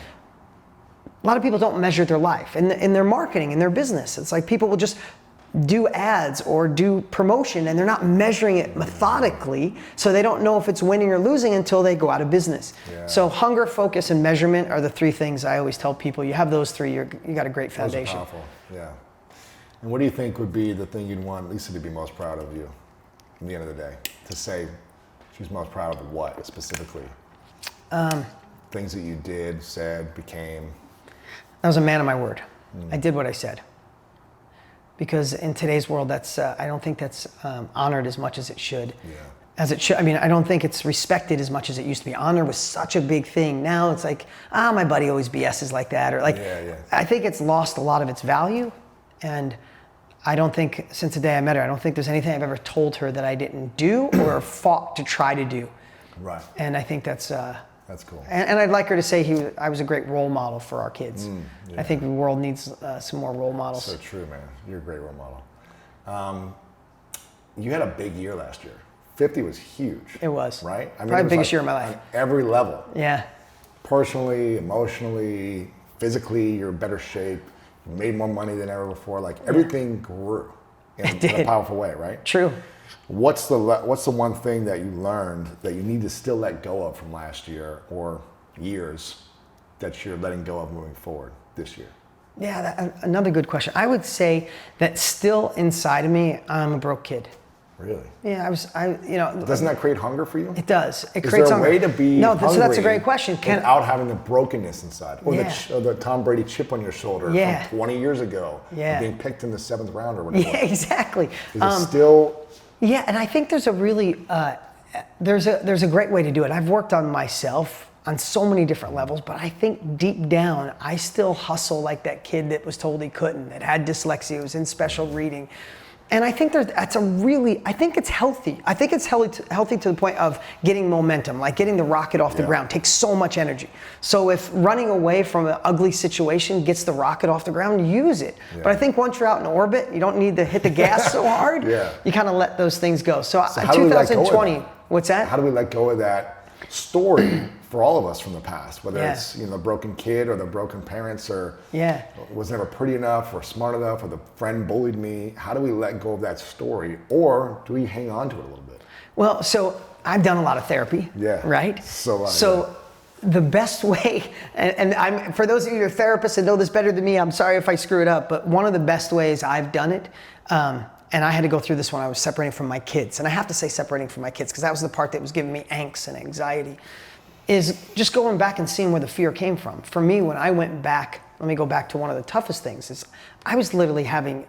A lot of people don't measure their life in their marketing, in their business. It's like people will just do ads or do promotion and they're not measuring it methodically, so they don't know if it's winning or losing until they go out of business. Yeah. So hunger, focus, and measurement are the three things I always tell people. You have those three, you got a great foundation. Those are powerful, yeah. And what do you think would be the thing you'd want Lisa to be most proud of you at the end of the day? To say she's most proud of what specifically? Things that you did, said, became. I was a man of my word. I did what I said. Because in today's world, that's I don't think that's honored as much as it should. Yeah. As it should. I mean, I don't think it's respected as much as it used to be. Honor was such a big thing. Now it's like, my buddy always BS's like that, or like. Yeah. I think it's lost a lot of its value, and I don't think since the day I met her, I don't think there's anything I've ever told her that I didn't do or fought to try to do. Right. And I think that's cool. And I'd like her to say I was a great role model for our kids. Yeah. I think the world needs some more role models. So true, man. You're a great role model. You had a big year last year. 50 was huge. It was. Right? I mean, probably the biggest year of my life. On every level. Yeah. Personally, emotionally, physically, you're in better shape. You made more money than ever before. Like, everything grew in a powerful way, right? True. What's the one thing that you learned that you need to still let go of from last year or years that you're letting go of moving forward this year? Yeah, another good question. I would say that still inside of me, I'm a broke kid. Really? Yeah, Doesn't that create hunger for you? It does. It Is creates there a hunger. way to be hungry so that's a great question. without having the brokenness inside, or Yeah. the Tom Brady chip on your shoulder Yeah. from 20 years ago, Yeah. or being picked in the 7th round or whatever? Yeah, exactly. Is it still? Yeah, and I think there's a really there's a great way to do it. I've worked on myself on so many different levels, but I think deep down, I still hustle like that kid that was told he couldn't, that had dyslexia, was in special reading. And I think I think it's healthy. I think it's healthy to the point of getting momentum, like getting the rocket off the ground takes so much energy. So if running away from an ugly situation gets the rocket off the ground, use it. Yeah. But I think once you're out in orbit, you don't need to hit the gas so hard. Yeah. You kind of let those things go. So how do we let go of 2020, that? what's that? How do we let go of that story for all of us from the past, whether it's the broken kid or the broken parents, or was never pretty enough or smart enough, or the friend bullied me? How do we let go of that story, or do we hang on to it a little bit? Well, so I've done a lot of therapy, right? So the best way, and I'm, for those of you who are therapists and know this better than me, I'm sorry if I screw it up, but one of the best ways I've done it, and I had to go through this when I was separating from my kids, and I have to say separating from my kids because that was the part that was giving me angst and anxiety, is just going back and seeing where the fear came from. For me, when I went back, let me go back to one of the toughest things, is I was literally having,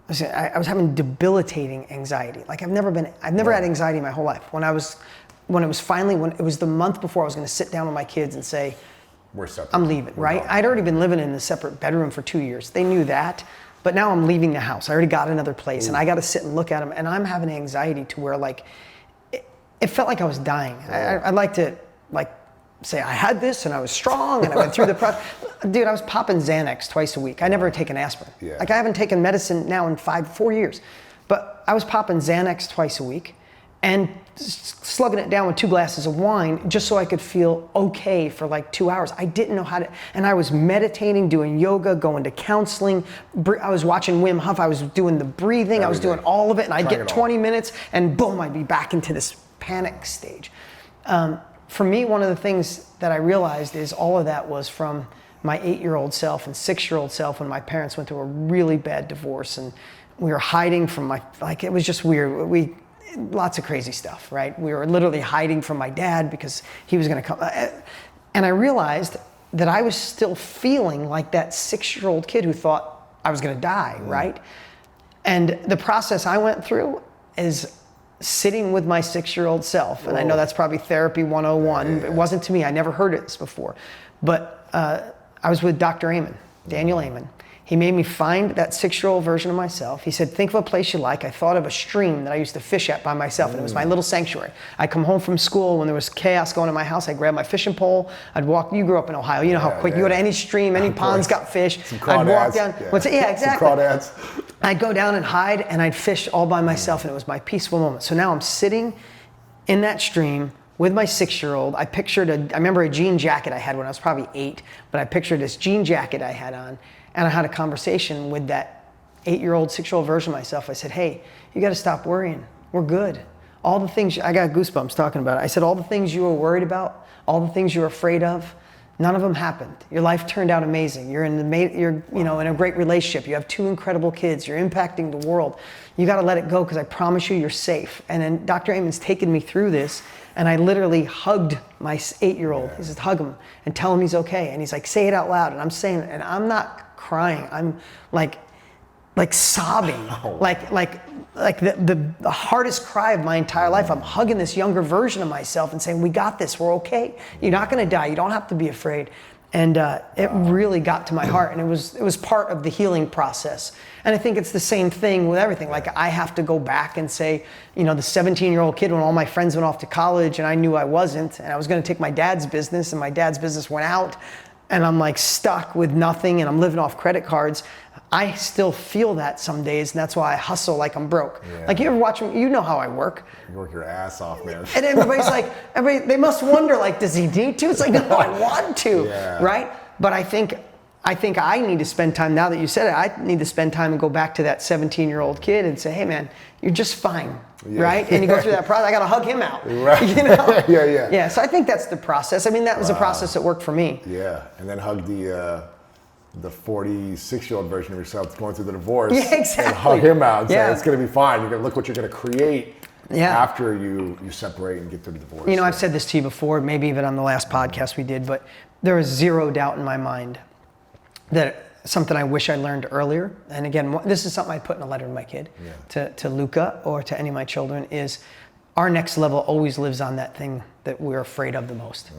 I was having debilitating anxiety. Like I've never had anxiety my whole life. When it was the month before I was gonna sit down with my kids and say, we're separate. I'm leaving, right? I'd already been living in a separate bedroom for 2 years. They knew that, but now I'm leaving the house. I already got another place and I gotta sit and look at them, and I'm having anxiety to where like, it felt like I was dying. I'd like to say I had this and I was strong and I went through the process. Dude, I was popping Xanax twice a week. I never had taken aspirin. Yeah. Like I haven't taken medicine now in 4 years. But I was popping Xanax twice a week and slugging it down with 2 glasses of wine just so I could feel okay for like 2 hours. I didn't know how to, and I was meditating, doing yoga, going to counseling. I was watching Wim Hof. I was doing the breathing. I was doing all of it, and I'd get 20 minutes and boom, I'd be back into this panic stage. For me, one of the things that I realized is all of that was from my 8-year-old self and 6-year-old self when my parents went through a really bad divorce, and we were hiding from it was just weird. Lots of crazy stuff, right? We were literally hiding from my dad because he was going to come. And I realized that I was still feeling like that 6-year-old kid who thought I was going to die, right? And the process I went through is sitting with my 6-year-old self. And I know that's probably therapy 101. It wasn't to me. I never heard this before. But I was with Dr. Amen, Daniel Amen. He made me find that 6-year-old version of myself. He said, think of a place you like. I thought of a stream that I used to fish at by myself, and it was my little sanctuary. I'd come home from school when there was chaos going in my house. I'd grab my fishing pole. I'd walk. You grew up in Ohio. You know how quick you go to any stream, any pond's got fish. I'd walk down. Exactly. I'd go down and hide, and I'd fish all by myself, and it was my peaceful moment. So now I'm sitting in that stream with my 6-year-old. I remember a jean jacket I had when I was probably 8, but I pictured this jean jacket I had on. And I had a conversation with that 8-year-old, 6-year-old version of myself. I said, hey, you got to stop worrying. We're good. All the things, I got goosebumps talking about it. I said, all the things you were worried about, all the things you were afraid of, none of them happened. Your life turned out amazing. You're in a great relationship. You have 2 incredible kids. You're impacting the world. You got to let it go, because I promise you, you're safe. And then Dr. Amen's taken me through this, and I literally hugged my 8-year-old. He says, hug him and tell him he's okay. And he's like, say it out loud. And I'm saying it, and I'm not crying. I'm like sobbing, like the hardest cry of my entire life. I'm hugging this younger version of myself and saying, we got this, we're okay. You're not going to die. You don't have to be afraid. And it really got to my heart, and it was part of the healing process. And I think it's the same thing with everything. Like, I have to go back and say, the 17-year-old kid when all my friends went off to college and I knew I wasn't, and I was going to take my dad's business, and my dad's business went out, and I'm like stuck with nothing, and I'm living off credit cards. I still feel that some days, and that's why I hustle like I'm broke. Yeah. Like, you ever watch me? You know how I work. You work your ass off, man. And everybody's like, they must wonder, like, does he need to? It's like, no, I want to, right? But I think I need to spend time, now that you said it, I need to spend time and go back to that 17-year-old kid and say, hey, man, you're just fine, right? And you go through that process. I got to hug him out, right? Yeah, so I think that's the process. I mean, that was a process that worked for me. Yeah, and then hug the 46-year-old version of yourself going through the divorce. Yeah, exactly. And hug him out and say, it's going to be fine. You're going to look what you're going to create after you separate and get through the divorce. I've said this to you before, maybe even on the last podcast we did, but there is zero doubt in my mind that something I wish I learned earlier, and again, this is something I put in a letter to my kid, to Luca or to any of my children, is our next level always lives on that thing that we're afraid of the most.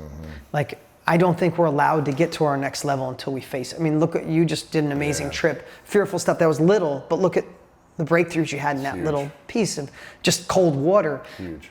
Like, I don't think we're allowed to get to our next level until we face it. I mean, look at, you just did an amazing trip. Fearful stuff that was little, but look at the breakthroughs you had in that little piece of just cold water. Huge.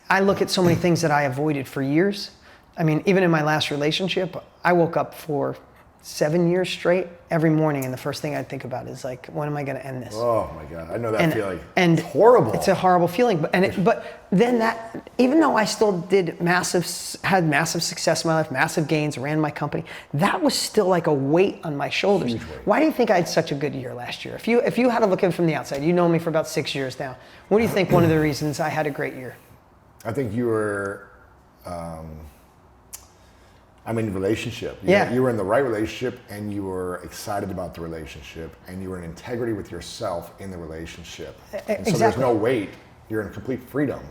I look at so many things that I avoided for years. I mean, even in my last relationship, I woke up for 7 years straight every morning, and the first thing I'd think about is like, when am I going to end this? Oh my God, I know that feeling. And it's horrible. It's a horrible feeling, but then that, even though I still had massive success in my life, massive gains, ran my company, that was still like a weight on my shoulders. Why do you think I had such a good year last year? If you had to look at it from the outside, you know me for about 6 years now. What do you think one of the reasons I had a great year? I think you were. Relationship. You were in the right relationship, and you were excited about the relationship, and you were in integrity with yourself in the relationship. And so there's no weight. You're in complete freedom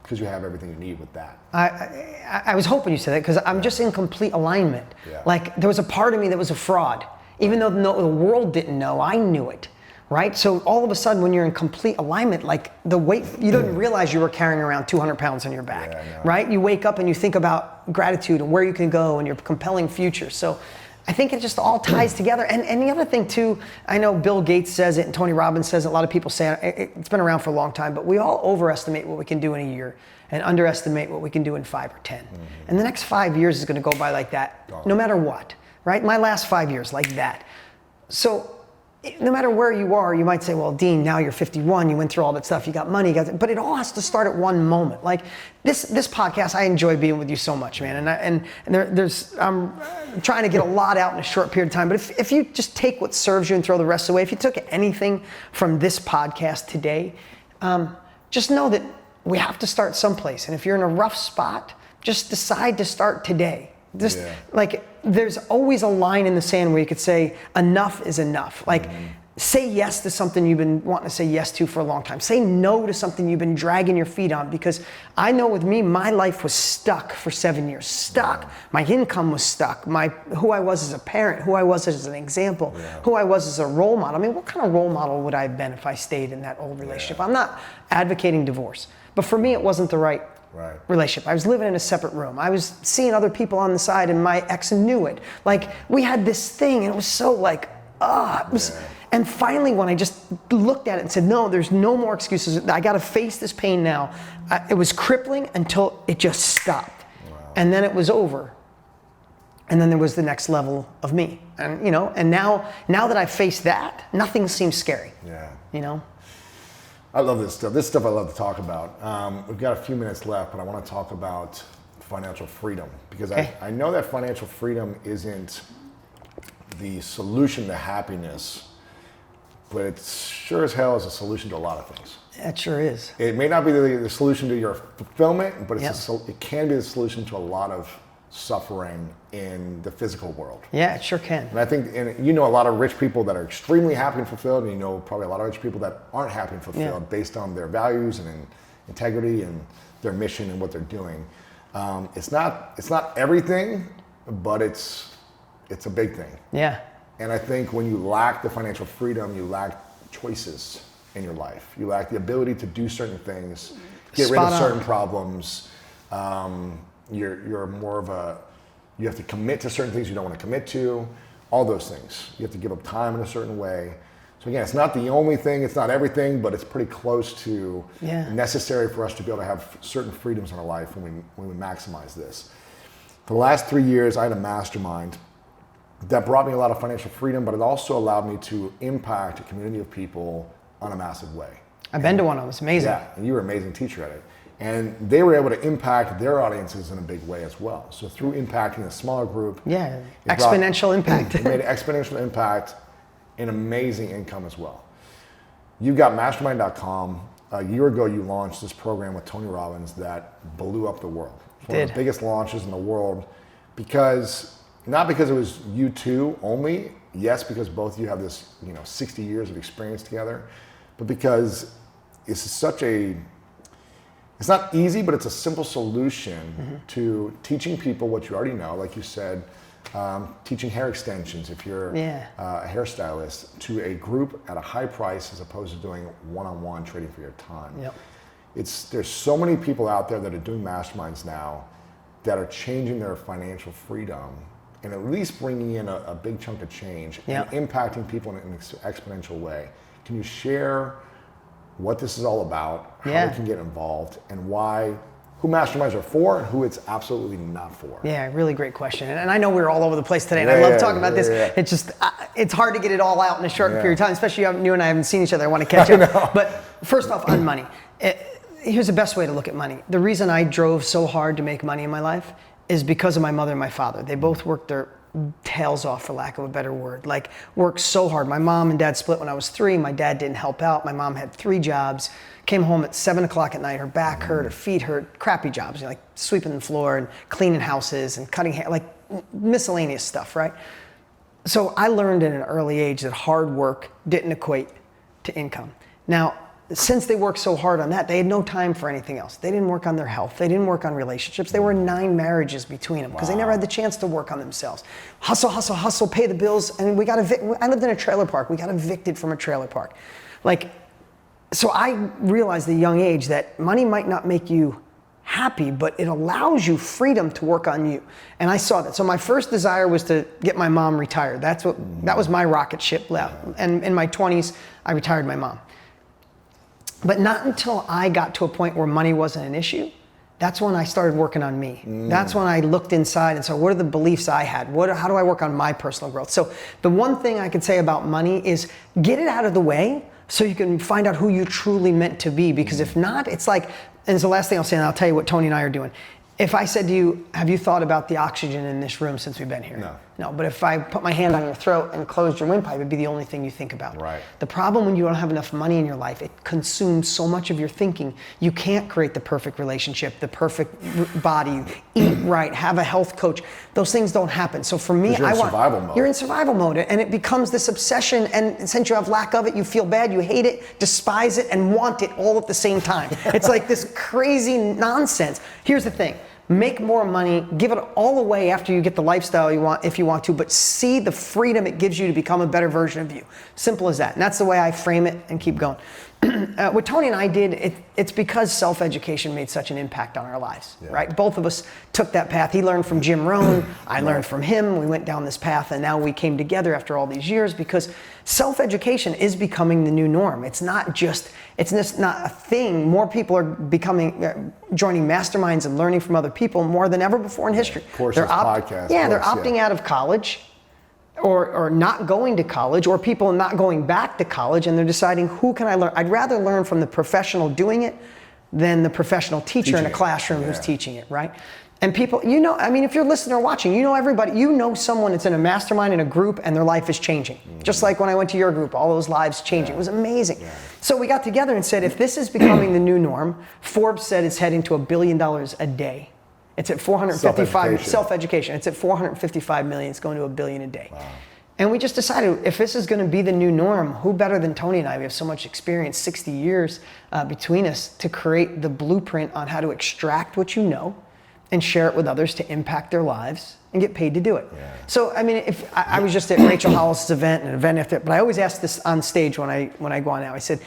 because you have everything you need with that. I was hoping you said that, because I'm just in complete alignment. Like, there was a part of me that was a fraud. Even though the world didn't know, I knew it. Right? So all of a sudden, when you're in complete alignment, like the weight, you didn't realize you were carrying around 200 pounds on your back, right? You wake up and you think about gratitude and where you can go and your compelling future. So I think it just all ties together. And the other thing too, I know Bill Gates says it and Tony Robbins says it, a lot of people say it, it's been around for a long time, but we all overestimate what we can do in a year and underestimate what we can do in 5 or 10. And the next 5 years is going to go by like that, no matter what, right? My last 5 years, like that. So no matter where you are, you might say, well, Dean, now you're 51, you went through all that stuff, you got money, but it all has to start at one moment. Like this podcast, I enjoy being with you so much, man. And I'm trying to get a lot out in a short period of time, but if you just take what serves you and throw the rest away, if you took anything from this podcast today, just know that we have to start someplace. And if you're in a rough spot, just decide to start today. Just Yeah. like there's always a line in the sand where you could say enough is enough. Like say yes to something you've been wanting to say yes to for a long time. Say no to something you've been dragging your feet on, because I know with me, my life was stuck for 7 years. Stuck. My income was stuck. Who I was as a parent, who I was as an example, who I was as a role model. I mean, what kind of role model would I have been if I stayed in that old relationship? I'm not advocating divorce, but for me, it wasn't the right relationship. I was living in a separate room. I was seeing other people on the side, and my ex knew it. Like we had this thing, and it was so like, it was. And finally, when I just looked at it and said, no, there's no more excuses. I got to face this pain now. It was crippling until it just stopped. And then it was over. And then there was the next level of me. And, you know, and now that I face that, nothing seems scary. Yeah. You know? I love this stuff. This stuff I love to talk about. We've got a few minutes left, but I want to talk about financial freedom, because I know that financial freedom isn't the solution to happiness, but it sure as hell is a solution to a lot of things. It sure is. It may not be the solution to your fulfillment, but it can be the solution to a lot of suffering in the physical world. Yeah, it sure can. And I think, and you know, a lot of rich people that are extremely happy and fulfilled, and you know probably a lot of rich people that aren't happy and fulfilled based on their values and integrity and their mission and what they're doing. It's not everything, but it's a big thing. Yeah. And I think when you lack the financial freedom, you lack choices in your life. You lack the ability to do certain things, get rid of certain problems. You're more of you have to commit to certain things you don't want to commit to, all those things. You have to give up time in a certain way. So again, it's not the only thing, it's not everything, but it's pretty close to necessary for us to be able to have certain freedoms in our life when we maximize this. For the last 3 years, I had a mastermind that brought me a lot of financial freedom, but it also allowed me to impact a community of people on a massive way. I've been to one of them. It's amazing. Yeah, and you were an amazing teacher at it. And they were able to impact their audiences in a big way as well. So through impacting a smaller group. Yeah, exponential impact. It made an exponential impact and amazing income as well. You've got mastermind.com. A year ago, you launched this program with Tony Robbins that blew up the world. It's one of the biggest launches in the world not because it was you two only, yes, because both of you have this 60 years of experience together, but because it's not easy, but it's a simple solution to teaching people what you already know, like you said, teaching hair extensions if you're a hairstylist, to a group at a high price as opposed to doing one-on-one trading for your time. Yep. There's so many people out there that are doing masterminds now that are changing their financial freedom and at least bringing in a big chunk of change and impacting people in an exponential way. Can you share what this is all about, how we can get involved, and who masterminds are for and who it's absolutely not for? Yeah, really great question. And I know we're all over the place today, and I love talking about this. It's just, it's hard to get it all out in a short period of time, especially you and I haven't seen each other. I want to catch up. But first off, on money. Here's the best way to look at money. The reason I drove so hard to make money in my life is because of my mother and my father. They both worked their tails off, for lack of a better word. Like, worked so hard. My mom and dad split when I was 3. My dad didn't help out. My mom had 3 jobs. Came home at 7 o'clock at night. Her back hurt, her feet hurt. Crappy jobs, like sweeping the floor and cleaning houses and cutting hair, like miscellaneous stuff, right? So I learned at an early age that hard work didn't equate to income. Now, since they worked so hard on that, they had no time for anything else. They didn't work on their health. They didn't work on relationships. There were 9 marriages between them because they never had the chance to work on themselves. Hustle, hustle, hustle, pay the bills. And we got evicted. I lived in a trailer park. We got evicted from a trailer park. So I realized at a young age that money might not make you happy, but it allows you freedom to work on you. And I saw that. So my first desire was to get my mom retired. That was my rocket ship. And in my 20s, I retired my mom. But not until I got to a point where money wasn't an issue, that's when I started working on me. That's when I looked inside and said, what are the beliefs I had? How do I work on my personal growth? So the one thing I could say about money is get it out of the way so you can find out who you truly meant to be. Because if not, it's like, and it's the last thing I'll say, and I'll tell you what Tony and I are doing. If I said to you, have you thought about the oxygen in this room since we've been here? No. No, but if I put my hand on your throat and closed your windpipe, it'd be the only thing you think about. Right. The problem when you don't have enough money in your life, it consumes so much of your thinking. You can't create the perfect relationship, the perfect body, eat right, have a health coach. Those things don't happen. So for me, you're in survival mode. You're in survival mode, and it becomes this obsession. And since you have lack of it, you feel bad, you hate it, despise it, and want it all at the same time. It's like this crazy nonsense. Here's the thing. Make more money, give it all away after you get the lifestyle you want, if you want to, but see the freedom it gives you to become a better version of you. Simple as that. And that's the way I frame it and keep going. What Tony and I did, it's because self-education made such an impact on our lives, right? Both of us took that path. He learned from Jim Rohn, I learned from him. We went down this path, and now we came together after all these years because self-education is becoming the new norm. It's just not a thing. More people are joining masterminds and learning from other people more than ever before in history. Courses, podcasts. Yeah, they're opting out of college. Or not going to college, or people not going back to college, and they're deciding, who can I learn? I'd rather learn from the professional doing it than the professional teacher in a classroom who's teaching it, right? And people, if you're listening or watching, everybody, someone that's in a mastermind in a group and their life is changing. Just like when I went to your group, all those lives changing. It was amazing. So we got together and said, if this is becoming the new norm, Forbes said it's heading to $1 billion a day. It's at 455, self-education. It's at 455 million. It's going to $1 billion a day. Wow. And we just decided, if this is going to be the new norm, who better than Tony and I? We have so much experience, 60 years between us, to create the blueprint on how to extract what you know and share it with others to impact their lives and get paid to do it. Yeah. So, if I was just at Rachel Hollis' event, and an event after, but I always ask this on stage when I go on now. I said,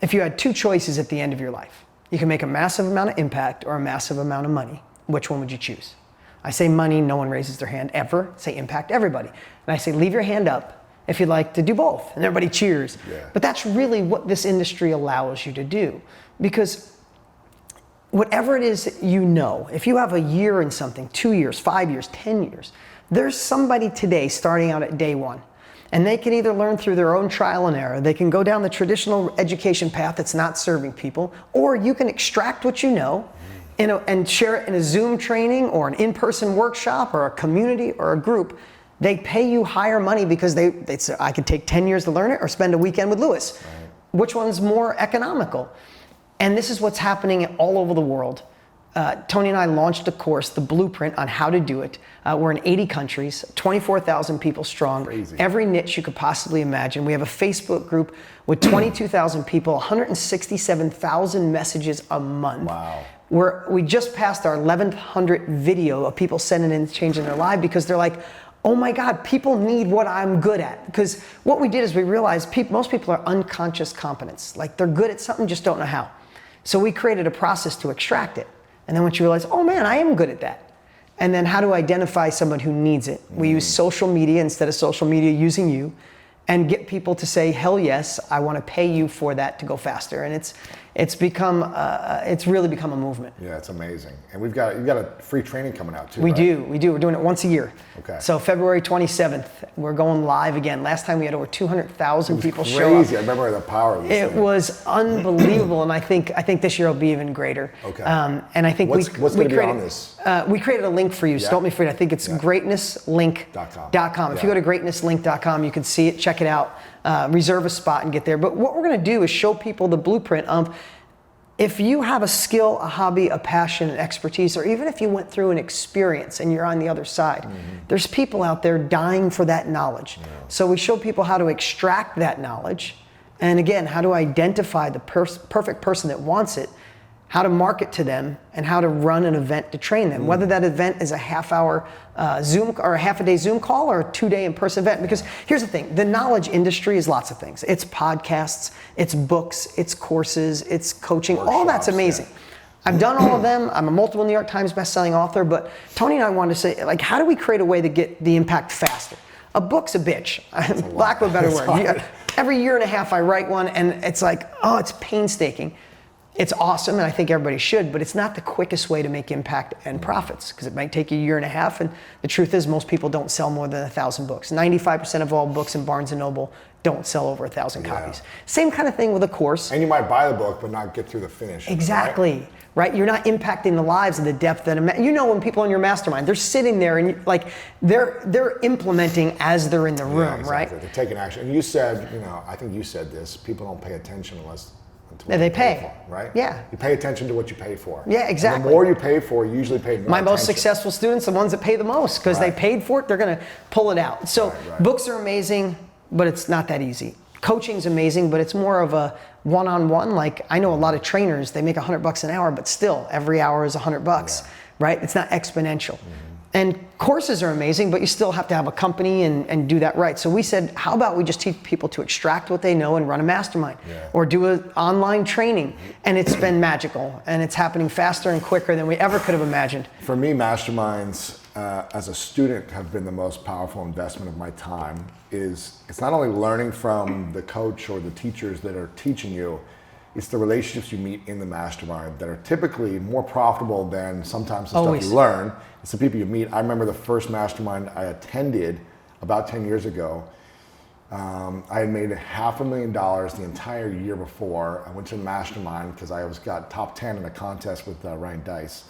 if you had two choices at the end of your life, you can make a massive amount of impact or a massive amount of money. Which one would you choose? I say money, no one raises their hand ever. Say impact, everybody. And I say leave your hand up if you'd like to do both. And everybody cheers. Yeah. But that's really what this industry allows you to do. Because whatever it is if you have a year in something, 2 years, 5 years, 10 years, there's somebody today starting out at day one. And they can either learn through their own trial and error, they can go down the traditional education path that's not serving people, or you can extract what you know and share it in a Zoom training or an in-person workshop or a community or a group. They pay you higher money because they say, I could take 10 years to learn it or spend a weekend with Lewis. Right. Which one's more economical? And this is what's happening all over the world. Tony and I launched a course, The Blueprint, on how to do it. We're in 80 countries, 24,000 people strong. Crazy. Every niche you could possibly imagine. We have a Facebook group with 22,000 people, 167,000 messages a month. Wow. We just passed our 1100th video of people sending in changing their life because they're like, oh my God, people need what I'm good at. Because what we did is we realized most people are unconscious competence. Like they're good at something, just don't know how. So we created a process to extract it. And then once you realize, oh man, I am good at that. And then how to identify someone who needs it. We use social media instead of social media using you, and get people to say, hell yes, I want to pay you for that to go faster. And it's really become a movement. Yeah, it's amazing. And you've got a free training coming out too, We do. We're doing it once a year. Okay. So February 27th, we're going live again. Last time we had over 200,000 people crazy. show up. I remember the power of this It thing. was unbelievable, and I think this year will be even greater. Okay. And I think what's going to be on this? We created a link for you, so don't be afraid. I think it's greatnesslink.com. If you go to greatnesslink.com, you can see it, check it out, reserve a spot and get there. But what we're going to do is show people the blueprint of, if you have a skill, a hobby, a passion, an expertise, or even if you went through an experience and you're on the other side, there's people out there dying for that knowledge. Yeah. So we show people how to extract that knowledge, and again, how to identify the perfect person that wants it, how to market to them, and how to run an event to train them. Whether that event is a half-hour Zoom or a half-a-day Zoom call or a 2-day in-person event. Because here's the thing, the knowledge industry is lots of things. It's podcasts, it's books, it's courses, it's coaching, workshops, all that's amazing. Yeah. I've done all of them. I'm a multiple New York Times bestselling author, but Tony and I wanted to say, like, how do we create a way to get the impact faster? A book's a bitch, lack of a better word. Every year and a half I write one, and it's like, oh, it's painstaking. It's awesome, and I think everybody should, but it's not the quickest way to make impact and profits, because it might take you a year and a half, and the truth is most people don't sell more than 1,000 books. 95% of all books in Barnes & Noble don't sell over 1,000 copies. Same kind of thing with a course. And you might buy the book, but not get through the finish. Exactly. right? You're not impacting the lives of the depth that, when people in your mastermind, they're sitting there and they're implementing as they're in the room, exactly. right? They're taking action. And you said, I think you said this, people don't pay attention until they you pay for, right? Yeah. You pay attention to what you pay for. Yeah, exactly. And the more you pay for, you usually pay more My most attention. successful students, the ones that pay the most, because they paid for it, they're going to pull it out. So books are amazing, but it's not that easy. Coaching's amazing, but it's more of a one-on-one. Like, I know a lot of trainers, they make $100 an hour, but still every hour is $100, right? It's not exponential. And courses are amazing, but you still have to have a company and do that right. So we said, how about we just teach people to extract what they know and run a mastermind or do an online training? And it's been magical, and it's happening faster and quicker than we ever could have imagined. For me, masterminds as a student have been the most powerful investment of my time. It's not only learning from the coach or the teachers that are teaching you, it's the relationships you meet in the mastermind that are typically more profitable than sometimes the stuff you learn. It's the people you meet. I remember the first mastermind I attended about 10 years ago. I had made $500,000 the entire year before. I went to the mastermind because I got top 10 in a contest with Ryan Dice.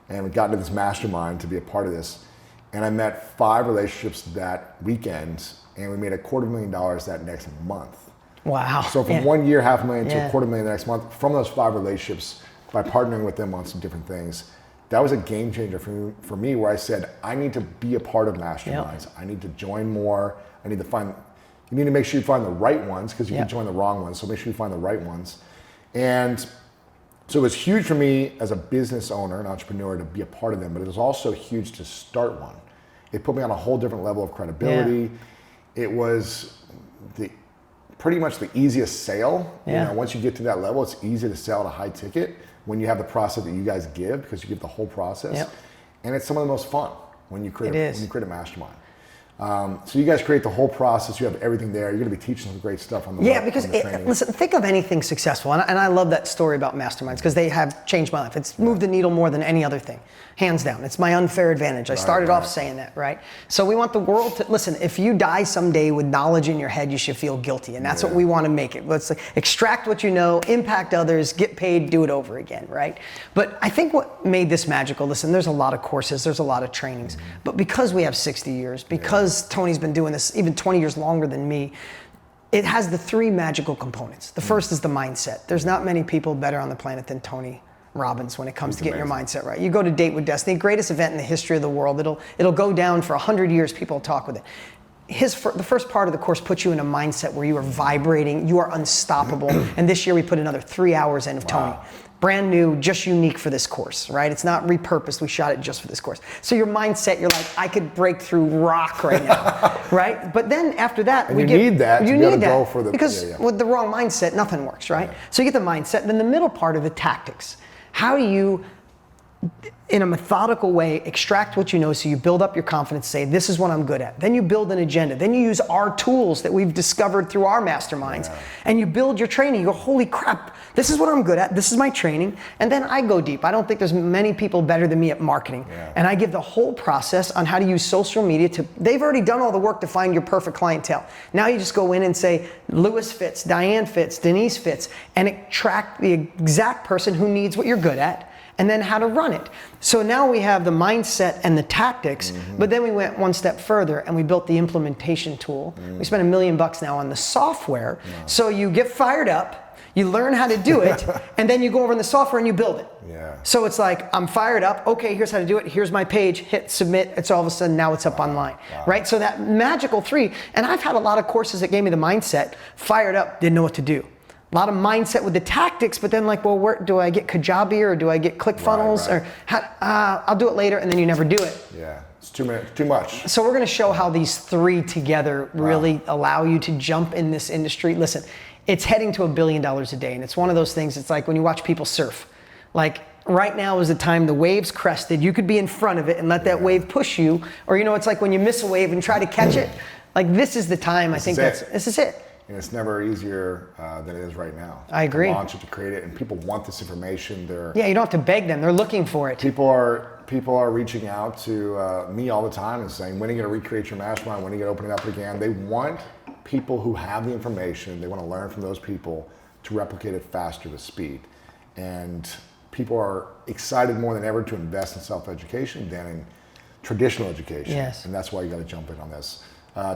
And we got into this mastermind to be a part of this. And I met 5 relationships that weekend, and we made $250,000 that next month. Wow. So from 1 year, $500,000 to $250,000 the next month, from those 5 relationships, by partnering with them on some different things, that was a game changer for me, where I said, I need to be a part of masterminds. I need to join more. You need to make sure you find the right ones, because you can join the wrong ones. So make sure you find the right ones. And so it was huge for me as a business owner, an entrepreneur, to be a part of them, but it was also huge to start one. It put me on a whole different level of credibility. It was pretty much the easiest sale. Once you get to that level, it's easy to sell at a high ticket when you have the process that you guys give, because you give the whole process. And it's some of the most fun when you create a mastermind. So you guys create the whole process. You have everything there. You're going to be teaching some great stuff on the because listen, think of anything successful, and I love that story about masterminds, because they have changed my life. It's moved the needle more than any other thing, hands down. It's my unfair advantage. I started off saying that, right? So we want the world to listen. If you die someday with knowledge in your head, you should feel guilty, and that's what we want to make it. Let's extract what you know, impact others, get paid, do it over again, right? But I think what made this magical. Listen, there's a lot of courses, there's a lot of trainings, but because we have 60 years, because Tony's been doing this even 20 years longer than me, it has the 3 magical components. The first is the mindset. There's not many people better on the planet than Tony Robbins when it comes to getting your mindset right. You go to Date with Destiny, greatest event in the history of the world. It'll go down for 100 years. People talk with it. The first part of the course puts you in a mindset where you are vibrating, you are unstoppable. And this year we put another 3 hours in of Tony. Brand new, just unique for this course, right? It's not repurposed. We shot it just for this course. So your mindset, you're like, I could break through rock right now, right? But then after that, you need that to go for the... Because with the wrong mindset, nothing works, right? So you get the mindset. Then the middle part are the tactics. How do you, in a methodical way, extract what you know, so you build up your confidence, say, this is what I'm good at. Then you build an agenda. Then you use our tools that we've discovered through our masterminds, and you build your training. You go, holy crap, this is what I'm good at. This is my training. And then I go deep. I don't think there's many people better than me at marketing. And I give the whole process on how to use social media they've already done all the work to find your perfect clientele. Now you just go in and say, Lewis fits, Diane fits, Denise fits, and attract the exact person who needs what you're good at, and then how to run it. So now we have the mindset and the tactics, but then we went one step further and we built the implementation tool. We spent $1 million now on the software. So you get fired up, you learn how to do it, and then you go over in the software and you build it. So it's like, I'm fired up, okay, here's how to do it, here's my page, hit submit, it's all of a sudden now it's up online, right? So that magical 3, and I've had a lot of courses that gave me the mindset, fired up, didn't know what to do. A lot of mindset with the tactics, but then like, well, where do I get Kajabi, or do I get ClickFunnels, or I'll do it later, and then you never do it. It's too much. So we're going to show how these 3 together really allow you to jump in this industry. Listen, it's heading to $1 billion a day, and it's one of those things. It's like when you watch people surf. Like right now is the time the wave's crested. You could be in front of it and let that wave push you, or it's like when you miss a wave and try to catch it. Like this is the time. I think this is it. And it's never easier than it is right now. I agree. To launch it, to create it, and people want this information. You don't have to beg them. They're looking for it. People are reaching out to me all the time and saying, when are you going to recreate your mastermind? When are you going to open it up again? They want people who have the information. They want to learn from those people to replicate it faster with speed. And people are excited more than ever to invest in self-education than in traditional education. Yes. And that's why you got to jump in on this.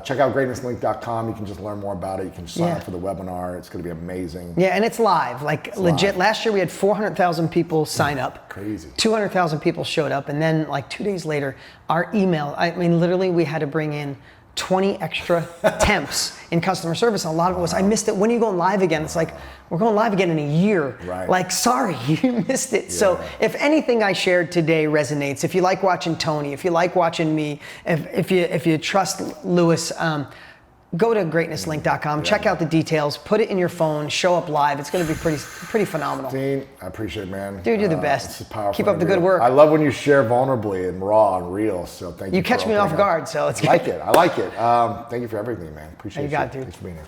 Check out greatnesslink.com. You can just learn more about it. You can sign up for the webinar. It's going to be amazing. Yeah, and it's live, like legit. Live. Last year we had 400,000 people sign up. Crazy. 200,000 people showed up, and then like 2 days later, our email, I mean, literally we had to bring in 20 extra temps in customer service. And a lot of it was, I missed it. When are you going live again? It's like, we're going live again in a year. Right. Like, sorry, you missed it. Yeah. So if anything I shared today resonates, if you like watching Tony, if you like watching me, if you trust Lewis, go to greatnesslink.com, check out the details, put it in your phone, show up live. It's going to be pretty phenomenal. Dean, I appreciate it, man. Dude, you're the best. It's a powerful Keep up the interview. good work. I love when you share vulnerably and raw and real, so thank you. You catch me off guard, so it's good. I like it. Thank you for everything, man. Appreciate You got it, dude. Thanks for being here.